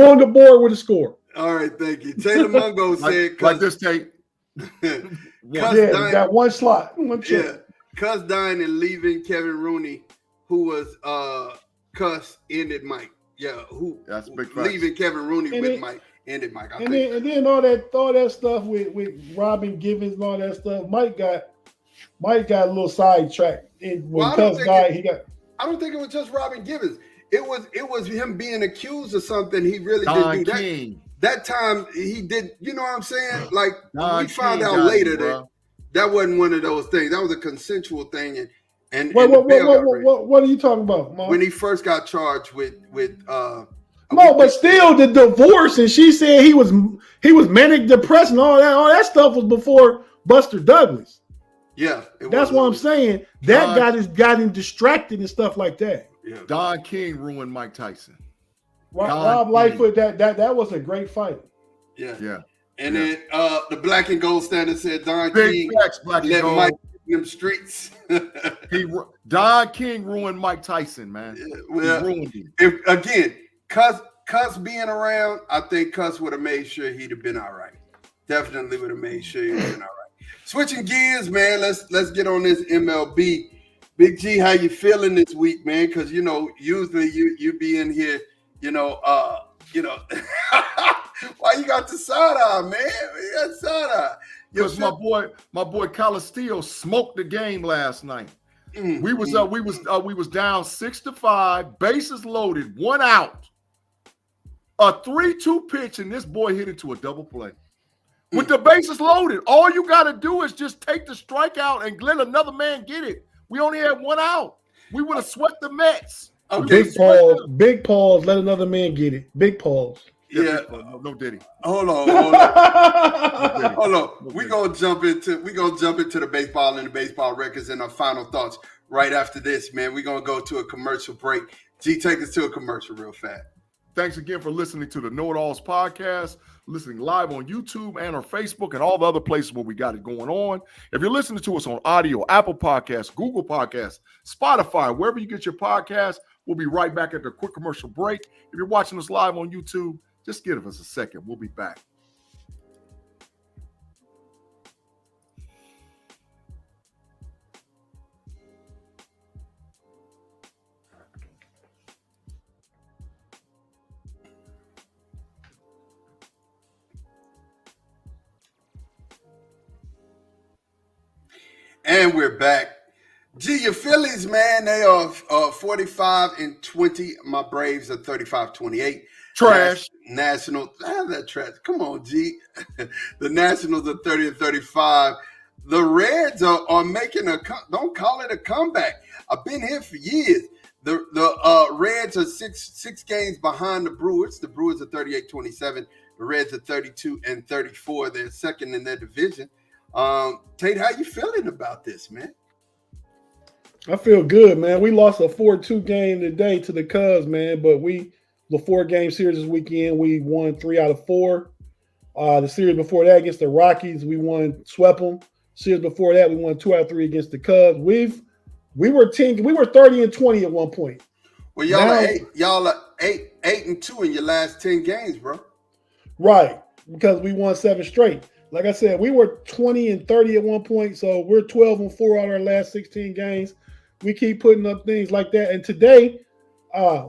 on the board with a score. All right, thank you. Taylor Mungo said like this tape. Got one slot. Cuss dying and leaving Kevin Rooney, who was Cuss ended Mike. Yeah, that's big leaving Kevin Rooney with Mike ended Mike. And then all that stuff with Robin Givens and all that stuff. Mike got a little sidetracked. When Cuss died, I don't think it was just Robin Givens. It was him being accused of something he really didn't do. King. That time he did. You know what I'm saying? Like we found King out later that wasn't one of those things. That was a consensual thing, And What the bail got raised. what are you talking about, Mom? When he first got charged with no, but still the divorce, and she said he was manic depressed and all that stuff was before Buster Douglas. Yeah, that's what I'm saying. That got him distracted and stuff like that. Yeah. Don King ruined Mike Tyson. Rob Lightfoot, that was a great fight. Yeah. And then the Black and Gold Standard said Don King let Mike in them streets. Don King ruined Mike Tyson, man. Yeah, well, he ruined him. Again, Cuss being around, I think Cuss would have made sure he'd have been all right. Definitely would have made sure he'd have been all right. Switching gears, man. Let's get on this MLB. Big G, how you feeling this week, man? Because usually you be in here, why you got the side eye, man? You got side eye. Because my boy Calistio smoked the game last night. We was down 6-5, bases loaded, 1 out. A 3-2 pitch, and this boy hit it to a double play. With the bases loaded, all you got to do is just take the strikeout and let another man get it. We only had 1 out. We would have swept the Mets. Okay, big pause. Let another man get it. Big pause. Yeah, no Diddy. Hold on. We're gonna jump into the baseball and the baseball records and our final thoughts right after this, man. We're gonna go to a commercial break. G, take us to a commercial real fast. Thanks again for listening to the KnoItAllZ podcast, listening live on YouTube and on Facebook and all the other places where we got it going on. If you're listening to us on audio, Apple Podcasts, Google Podcasts, Spotify, wherever you get your podcasts, we'll be right back at the quick commercial break. If you're watching us live on YouTube, just give us a second. We'll be back. And we're back. Gee, your Phillies, man, they are 45-20. My Braves are 35-28. Trash. Nationals, that trash. Come on, G. The Nationals are 30-35. The Reds are making don't call it a comeback. I've been here for years. The Reds are six games behind the Brewers. The Brewers are 38-27. The Reds are 32-34. They're second in their division. Tate, how you feeling about this, man? I feel good, man. We lost a 4-2 game today to the Cubs, man, but the 4-game series this weekend, we won 3 out of 4. The series before that against the Rockies, swept them. Series before that, we won 2 out of 3 against the Cubs. We were 30-20 at one point. Well, y'all are 8-2 in your last 10 games, bro. Right, because we won 7 straight. Like I said, we were 20-30 at one point, so we're 12-4 out of our last 16 games. We keep putting up things like that. And today,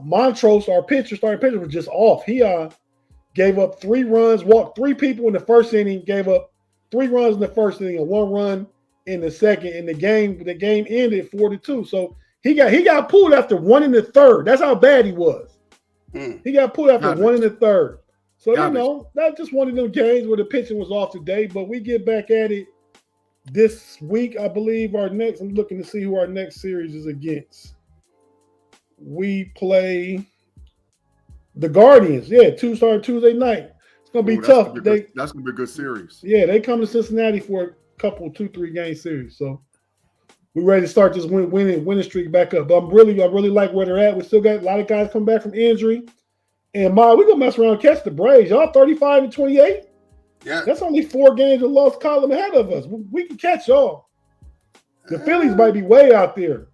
Montrose, our starting pitcher, was just off. He gave up 3 runs, walked 3 people in the first inning, gave up 3 runs in the first inning and 1 run in the second. And the game ended 4-2. So he got pulled after 1 in the third. That's how bad he was. He got pulled after 1 in the third. So, that's just one of them games where the pitching was off today, but we get back at it this week. I believe I'm looking to see who our next series is against. We play the Guardians. Yeah, Tuesday night. It's going to be tough. That's going to be a good series. Yeah, they come to Cincinnati for a couple, 2-3 game series. So we're ready to start this winning streak back up. But I really like where they're at. We still got a lot of guys come back from injury. And we're going to mess around and catch the Braves. Y'all 35-28? Yeah. That's only 4 games of lost column ahead of us. We can catch y'all. The Phillies might be way out there.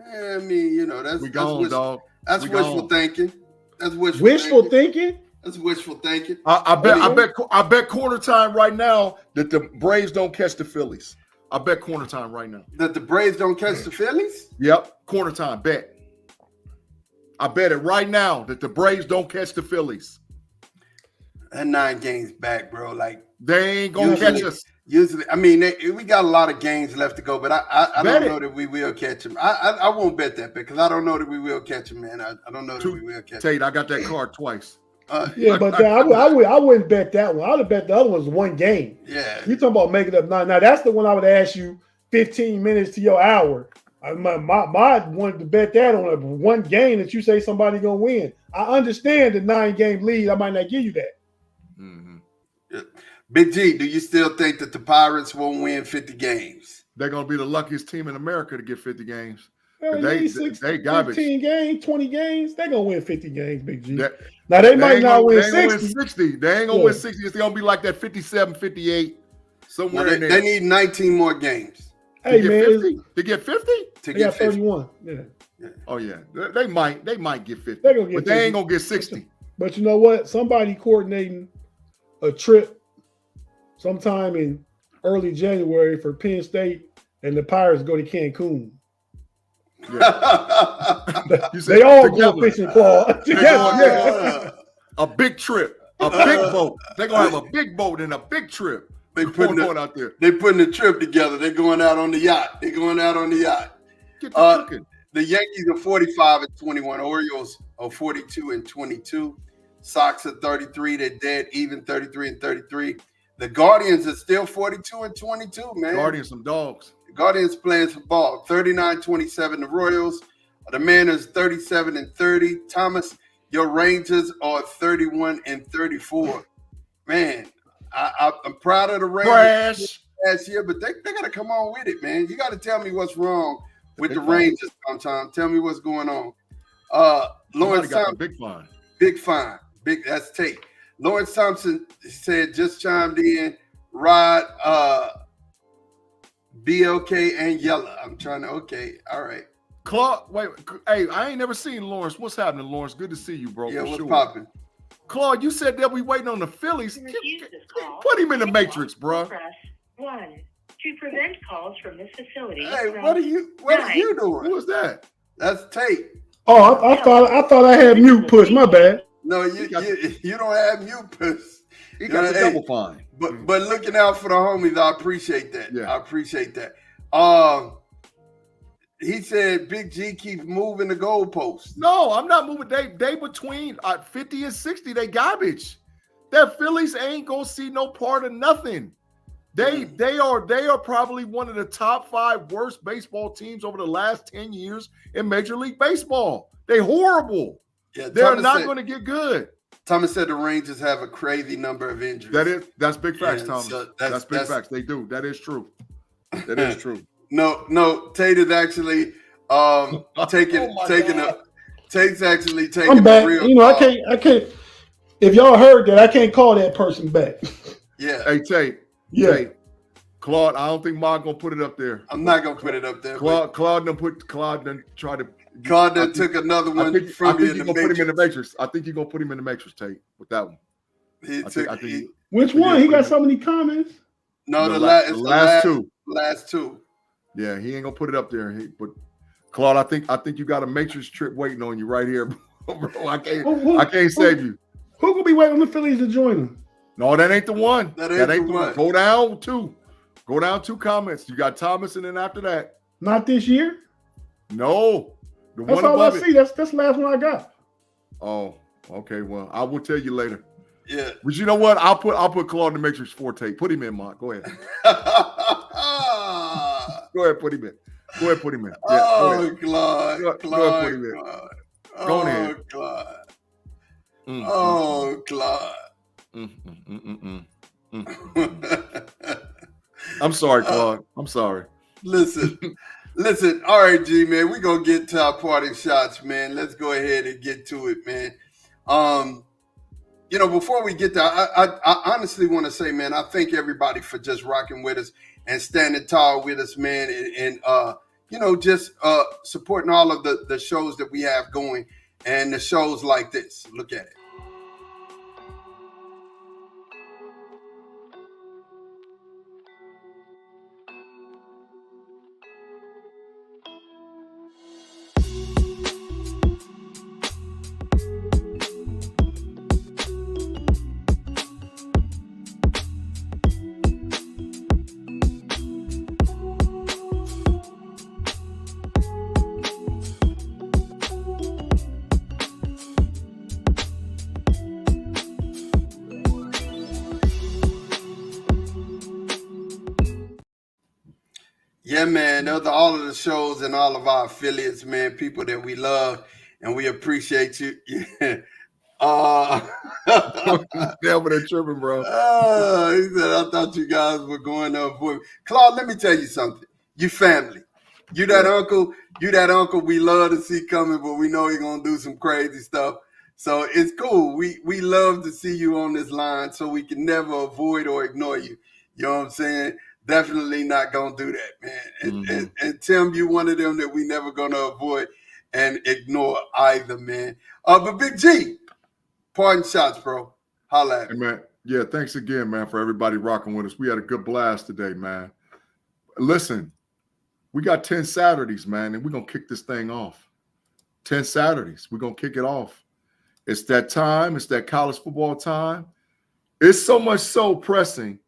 I mean, that's dog. That's wishful thinking. That's wishful thinking. That's wishful thinking. I bet corner time right now that the Braves don't catch the Phillies. I bet corner time right now. That the Braves don't catch the Phillies? Yep, corner time, bet. I bet it right now that the Braves don't catch the Phillies. That 9 games back, bro. Like they ain't gonna catch us. Usually, I mean, we got a lot of games left to go, but I don't know that we will catch them. I won't bet that because I don't know that we will catch them, man. I don't know that we will catch them. Tate, I got that card twice. Yeah, but I wouldn't bet that one. I would have bet the other one's 1 game. Yeah. You talking about making up 9. Now that's the one I would ask you 15 minutes to your hour. I wanted to bet that on a one game that you say somebody gonna win. I understand the 9-game lead. I might not give you that. Mm-hmm. Yeah. Big G, do you still think that the Pirates won't win 50 games? They're gonna be the luckiest team in America to get 50 games. They garbage. 15 games, 20 games. They're gonna win 50 games, Big G. Now they might not win 60. Win 60. They ain't gonna win 60. It's gonna be like that 57, 58, somewhere in there. They need 19 more games. Hey, man. To get 50? They got 31. Yeah. Oh, yeah. They might get 50. They're gonna get but 50. They ain't gonna get 60. But you know what? Somebody coordinating a trip sometime in early January for Penn State and the Pirates go to Cancun. Yeah. They all go fishing, Claude. A big trip, a big boat. They're gonna have a big boat and a big trip. They putting out there. They putting the trip together. They're going out on the yacht. Get the cooking. The Yankees are 45-21. Orioles are 42-22. Sox are 33. They're dead even 33-33. The Guardians are still 42-22, man. Guardians some dogs. The Guardians playing some ball. 39-27. The Royals. The Mariners 37-30. Thomas, your Rangers are 31-34. Man, I'm proud of the Rangers last year, but they got to come on with it, man. You got to tell me what's wrong with the Rangers sometime. Tell me what's going on. Lawrence Thompson, big fine. That's Tate. Lawrence Thompson said, just chimed in, Rod, BLK, and Yella. I'm trying to, okay, all right. Claude, wait, hey, I ain't never seen Lawrence. What's happening, Lawrence? Good to see you, bro. Yeah, what's popping? Claude, you said they'll be waiting on the Phillies. Put him in the Matrix, bro. Press 1 to prevent calls from this facility. Hey, what are you doing? Who is that? That's Tate. Oh, I thought I had mute push. My bad. No, you don't have mute push. He got the double fine. But looking out for the homies, I appreciate that. Yeah. I appreciate that. He said Big G keeps moving the goalposts. No, I'm not moving. They between 50 and 60. They garbage. That Phillies ain't gonna see no part of nothing. They are probably one of the top 5 worst baseball teams over the last 10 years in Major League Baseball. They horrible. Yeah, they're not going to get good. Thomas said the Rangers have a crazy number of injuries. That's big facts, Yeah, Thomas. so that's big facts. They do. That is true. That is true. No, Tate is actually Tate's actually taking I'm back. a real. You know, I can't. If y'all heard that, I can't call that person back. Yeah. Hey, Tate. Yeah. Tate. Claude, I don't think Mark gonna put it up there. I'm not gonna put it up there. Claude done tried to. Claude done took another one from you in the Matrix. Put him in the Matrix. I think you're gonna put him in the Matrix, Tate, with that one. Which one? He got so many comments. No, the last two. Last two. Yeah, he ain't gonna put it up there. But Claude, I think you got a Matrix trip waiting on you right here, bro. I can't save you. Who gonna be waiting on the Phillies to join them? No, that ain't the one. That ain't the one. Go down 2. Go down 2 comments. You got Thomas, and then after that. Not this year. No, that's all I see. That's the last one I got. Oh, okay. Well, I will tell you later. Yeah. But you know what? I'll put Claude in the Matrix 4 Tate. Put him in, Mark. Go ahead. Go ahead, put him in. Go ahead, put him in. Yeah, oh, Claude. Go ahead, put him in. Go ahead. Claude. Oh, Claude. I'm sorry, Claude. I'm sorry. Listen. All right, G, man. We're going to get to our parting shots, man. Let's go ahead and get to it, man. Before we get there, I honestly want to say, man, I thank everybody for just rocking with us and standing tall with us, man, and just supporting all of the shows that we have going and the shows like this. Look at it. Yeah, man. Those are all of the shows and all of our affiliates, man. People that we love and we appreciate you. Yeah. Never that tripping, bro. He said, I thought you guys were going to avoid me. Claude, let me tell you something. You family. You that uncle we love to see coming, but we know he's gonna do some crazy stuff. So it's cool. We love to see you on this line so we can never avoid or ignore you. You know what I'm saying? Definitely not gonna do that, man. And Tim, you one of them that we never gonna avoid and ignore either, man. But Big G, parting shots, bro. Holla at me. Hey, man. Yeah, thanks again, man, for everybody rocking with us. We had a good blast today, man. Listen, we got 10 Saturdays, man, and we're going to kick this thing off. 10 Saturdays. We're going to kick it off. It's that time. It's that college football time. It's so much so pressing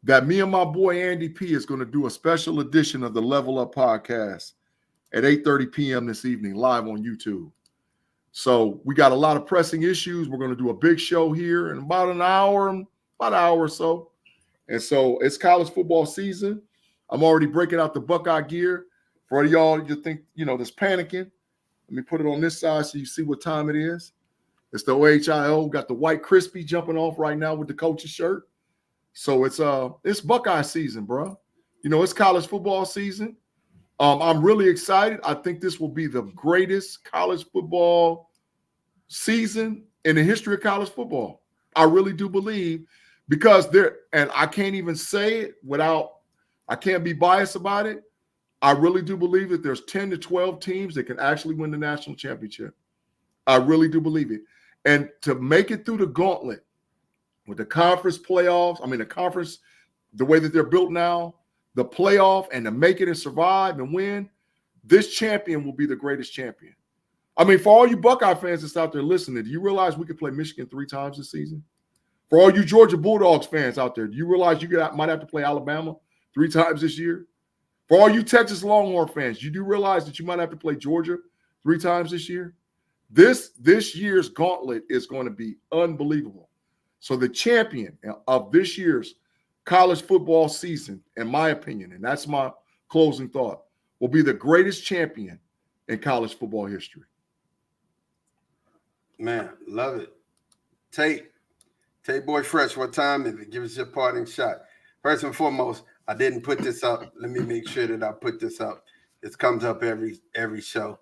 that me and my boy Andy P is going to do a special edition of the Level Up podcast at 8:30 p.m. this evening, live on YouTube. So we got a lot of pressing issues. We're going to do a big show here in about an hour or so. And so it's college football season. I'm already breaking out the Buckeye gear. For y'all you think, that's panicking, let me put it on this side so you see what time it is. It's the OHIO. Got the white crispy jumping off right now with the coach's shirt. So it's Buckeye season, bro. It's college football season. I'm really excited. I think this will be the greatest college football season in the history of college football. I really do believe, because and I can't even say it I can't be biased about it. I really do believe that there's 10 to 12 teams that can actually win the national championship. I really do believe it. And to make it through the gauntlet with the conference playoffs, the way that they're built now, the playoff, and to make it and survive and win, this champion will be the greatest champion. For all you Buckeye fans that's out there listening, do you realize we could play Michigan 3 times this season? For all you Georgia Bulldogs fans out there, do you realize you might have to play Alabama 3 times this year? For all you Texas Longhorn fans, you do realize that you might have to play Georgia 3 times this year? This year's gauntlet is going to be unbelievable. So the champion of this year's college football season, in my opinion, and that's my closing thought, will be the greatest champion in college football history. Man, love it. Tate Boy Fresh, what time is it? Give us your parting shot. First and foremost, I didn't put this up. Let me make sure that I put this up. This comes up every show.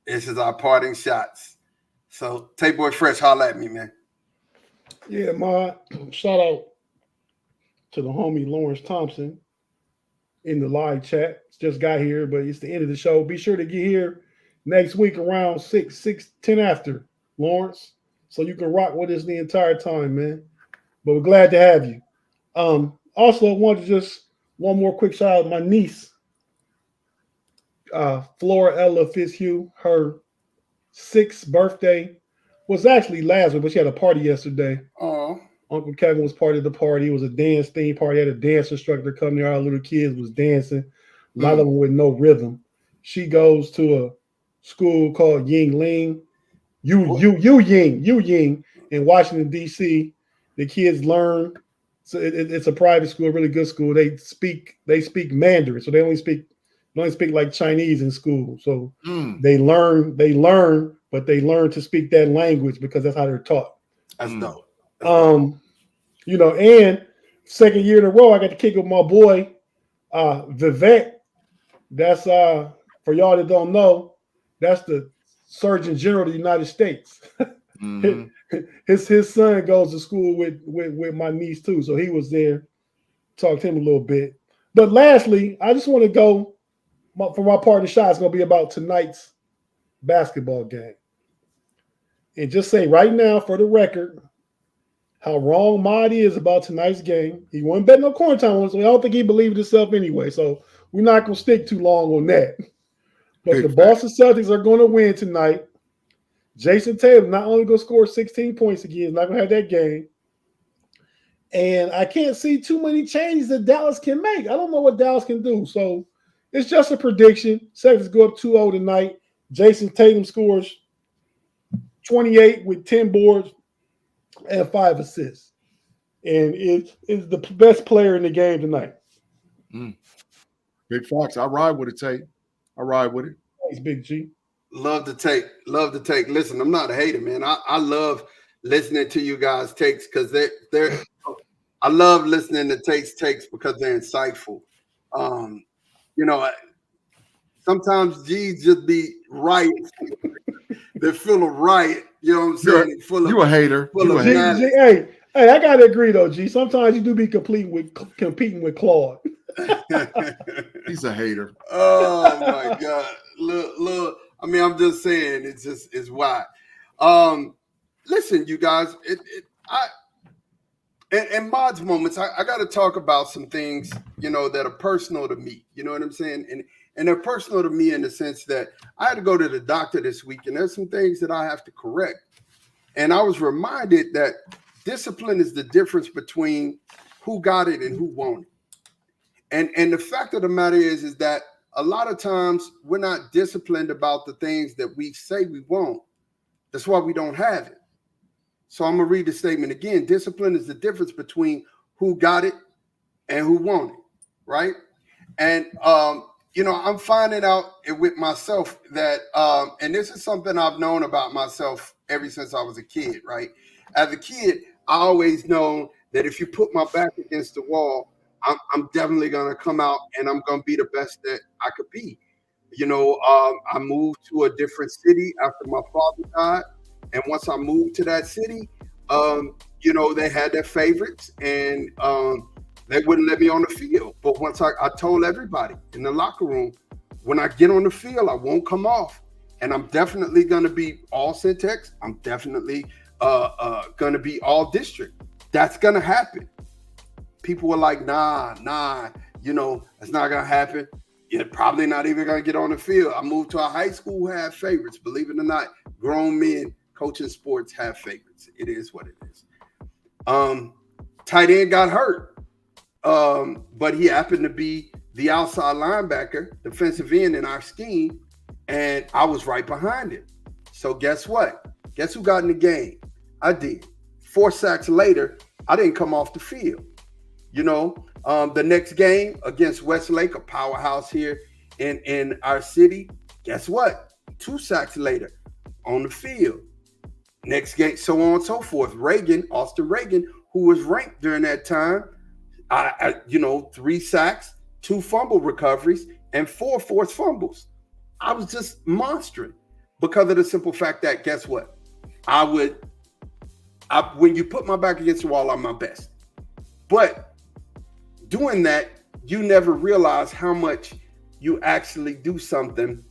This is our parting shots. So, Tate Boy Fresh, holla at me, man. Yeah, my shout out to the homie Lawrence Thompson in the live chat. Just got here, but it's the end of the show. Be sure to get here next week around 10 after, Lawrence, so you can rock with us the entire time, man. But we're glad to have you. Also, I wanted to just one more quick shout out my niece, Flora Ella Fitzhugh. Her 6th birthday was actually last week, but she had a party yesterday. Oh. Uncle Kevin was part of the party. It was a dance theme party. Had a dance instructor come there. Our little kids was dancing. A lot of them with no rhythm. She goes to a school called Yingling, Ying in Washington, D.C. The kids learn. So it's a private school, a really good school. They speak Mandarin, so they only speak like Chinese in school. So they learn, but they learn to speak that language because that's how they're taught. That's dope. And 2nd year in a row, I got to kick with my boy, Vivek. That's for y'all that don't know, that's the Surgeon General of the United States. His son goes to school with my niece too, so he was there. Talked to him a little bit. But lastly, I just want to go for my parting shot. It's going to be about tonight's basketball game, and just say right now, for the record, how wrong Mod is about tonight's game. He wasn't betting no quarantine on, so I don't think he believed himself anyway. So we're not going to stick too long on that. But the Boston Celtics are going to win tonight. Jason Tatum not only going to score 16 points again, he's not going to have that game. And I can't see too many changes that Dallas can make. I don't know what Dallas can do. So it's just a prediction. Celtics go up 2-0 tonight. Jason Tatum scores 28 with 10 boards and 5 assists. And is the best player in the game tonight. Big Fox. I ride with it, Tate. I ride with it. Thanks, Big G. Love to take. Listen, I'm not a hater, man. I love listening to you guys' takes because they're I love listening to takes because they're insightful. Sometimes G's just be right. They're full of right. You know what I'm saying? You a hater. You a hater. G, hey, I gotta agree though, G. Sometimes you do be competing with Claude. He's a hater. Oh my God. Look. I mean, I'm just saying it's why. Listen, you guys, in Mod's moments, I got to talk about some things, that are personal to me. You know what I'm saying? And they're personal to me in the sense that I had to go to the doctor this week, and there's some things that I have to correct. And I was reminded that discipline is the difference between who got it and who won't. And the fact of the matter is that a lot of times we're not disciplined about the things that we say we won't. That's why we don't have it. So I'm going to read the statement again. Discipline is the difference between who got it and who won't it, right? And, I'm finding out with myself that, and this is something I've known about myself ever since I was a kid, right? As a kid, I always known that if you put my back against the wall, I'm definitely going to come out and I'm going to be the best that I could be. I moved to a different city after my father died. And once I moved to that city, they had their favorites and they wouldn't let me on the field. But once I told everybody in the locker room, when I get on the field, I won't come off. And I'm definitely going to be all Syntex. I'm definitely going to be all district. That's going to happen. People were like, nah, it's not going to happen. You're probably not even going to get on the field. I moved to a high school who had favorites. Believe it or not, grown men coaching sports have favorites. It is what it is. Tight end got hurt, but he happened to be the outside linebacker, defensive end in our scheme, and I was right behind him. So guess what? Guess who got in the game? I did. 4 sacks later, I didn't come off the field. The next game against Westlake, a powerhouse here in our city, guess what? 2 sacks later on the field. Next game, so on and so forth. Austin Reagan, who was ranked during that time, 3 sacks, 2 fumble recoveries, and 4 forced fumbles. I was just monstering because of the simple fact that, guess what? When you put my back against the wall, I'm my best. But doing that, you never realize how much you actually do something,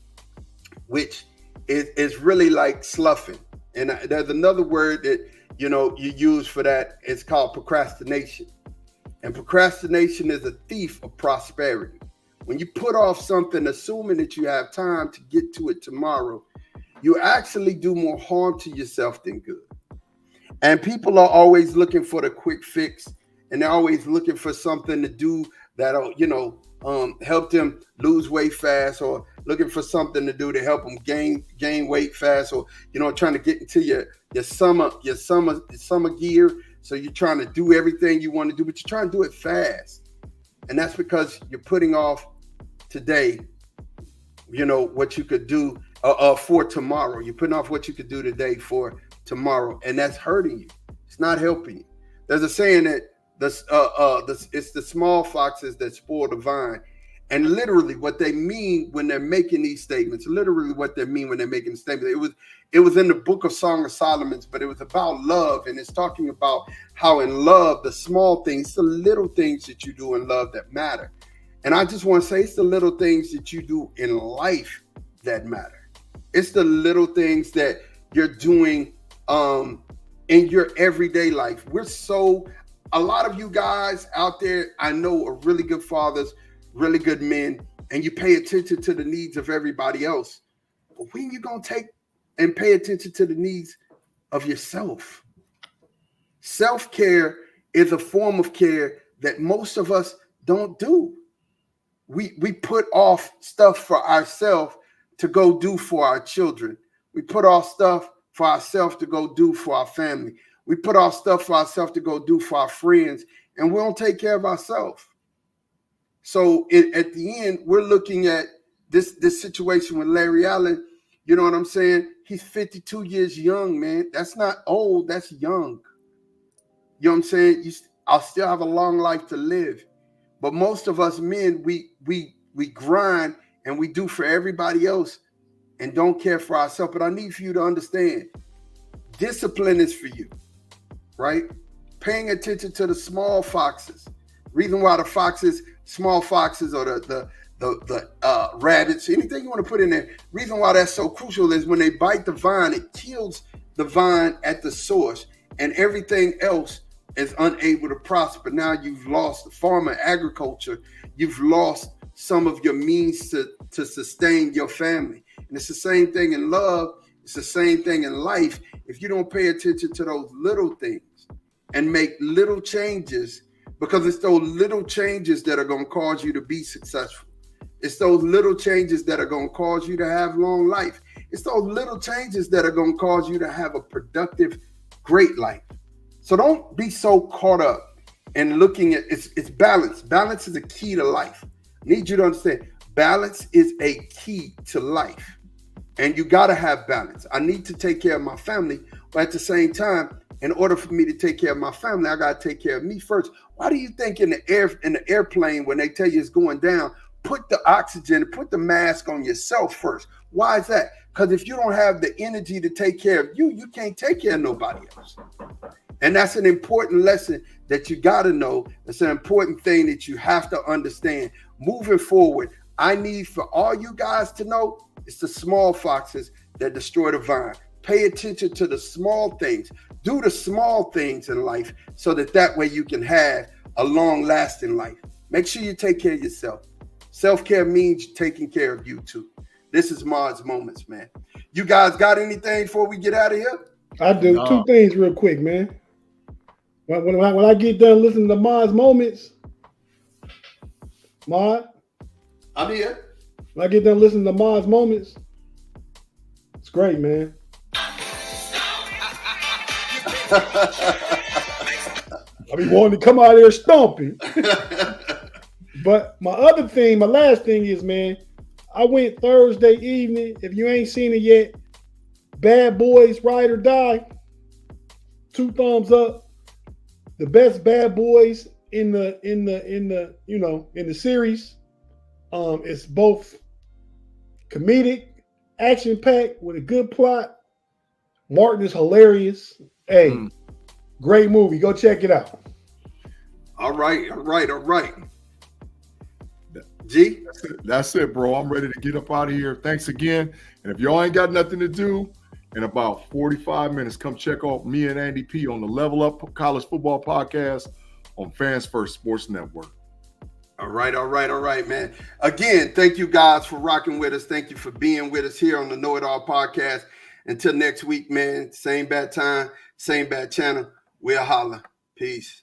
which is really like sloughing. And there's another word that, you use for that. It's called procrastination. And procrastination is a thief of prosperity. When you put off something, assuming that you have time to get to it tomorrow, you actually do more harm to yourself than good. And people are always looking for the quick fix. And they're always looking for something to do that'll, help them lose weight fast, or looking for something to do to help them gain weight fast, or, trying to get into your summer gear. So you're trying to do everything you want to do, but you're trying to do it fast. And that's because you're putting off today, what you could do for tomorrow. You're putting off what you could do today for tomorrow. And that's hurting you. It's not helping you. There's a saying that it's the small foxes that spoil the vine. And literally what they mean when they're making these statements, it was in the book of Song of Solomon, but it was about love. And it's talking about how in love, the small things, the little things that you do in love that matter. And I just want to say it's the little things that you do in life that matter. It's the little things that you're doing in your everyday life. A lot of you guys out there, I know, are really good fathers, really good men, and you pay attention to the needs of everybody else. But when you going to take and pay attention to the needs of yourself? Self-care is a form of care that most of us don't do. We put off stuff for ourselves to go do for our children. We put off stuff for ourselves to go do for our family. We put off stuff for ourselves to go do for our friends, and we don't take care of ourselves. So at the end, we're looking at this situation with Larry Allen. You know what I'm saying? He's 52 years young, man. That's not old. That's young. You know what I'm saying? I'll still have a long life to live. But most of us men, we grind and we do for everybody else and don't care for ourselves. But I need for you to understand, discipline is for you, right? Paying attention to the small foxes. Reason why the small foxes or the rabbits, anything you want to put in there. Reason why that's so crucial is when they bite the vine, it kills the vine at the source, and everything else is unable to prosper. Now you've lost the farm and agriculture. You've lost some of your means to sustain your family. And it's the same thing in love. It's the same thing in life. If you don't pay attention to those little things and make little changes, because it's those little changes that are going to cause you to be successful. It's those little changes that are going to cause you to have long life. It's those little changes that are going to cause you to have a productive, great life. So don't be so caught up in looking at it's balance. Balance is a key to life. I need you to understand, balance is a key to life. And you got to have balance. I need to take care of my family, but at the same time, in order for me to take care of my family, I got to take care of me first. Why do you think in the airplane, when they tell you it's going down, put the oxygen, put the mask on yourself first? Why is that? Because if you don't have the energy to take care of you, you can't take care of nobody else. And that's an important lesson that you got to know. It's an important thing that you have to understand. Moving forward, I need for all you guys to know, it's the small foxes that destroy the vine. Pay attention to the small things. Do the small things in life so that way you can have a long-lasting life. Make sure you take care of yourself. Self-care means taking care of you too. This is Mars Moments, man. You guys got anything before we get out of here? I do. No. Two things real quick, man. When I get done listening to Mars Moments, I'm here. When I get done listening to Mars Moments, it's great, man. I be wanting to come out there stomping. But my last thing is, man, I went Thursday evening. If you ain't seen it yet, Bad Boys Ride or Die. 2 thumbs up. The best Bad Boys in the series. It's both comedic, action-packed with a good plot. Martin is hilarious. Hey, great movie. Go check it out. All right. G? That's it, bro. I'm ready to get up out of here. Thanks again. And if y'all ain't got nothing to do, in about 45 minutes, come check out me and Andy P on the Level Up College Football Podcast on Fans First Sports Network. All right, man. Again, thank you guys for rocking with us. Thank you for being with us here on the Know It All Podcast. Until next week, man. Same bad time, same bad channel. We'll holla. Peace.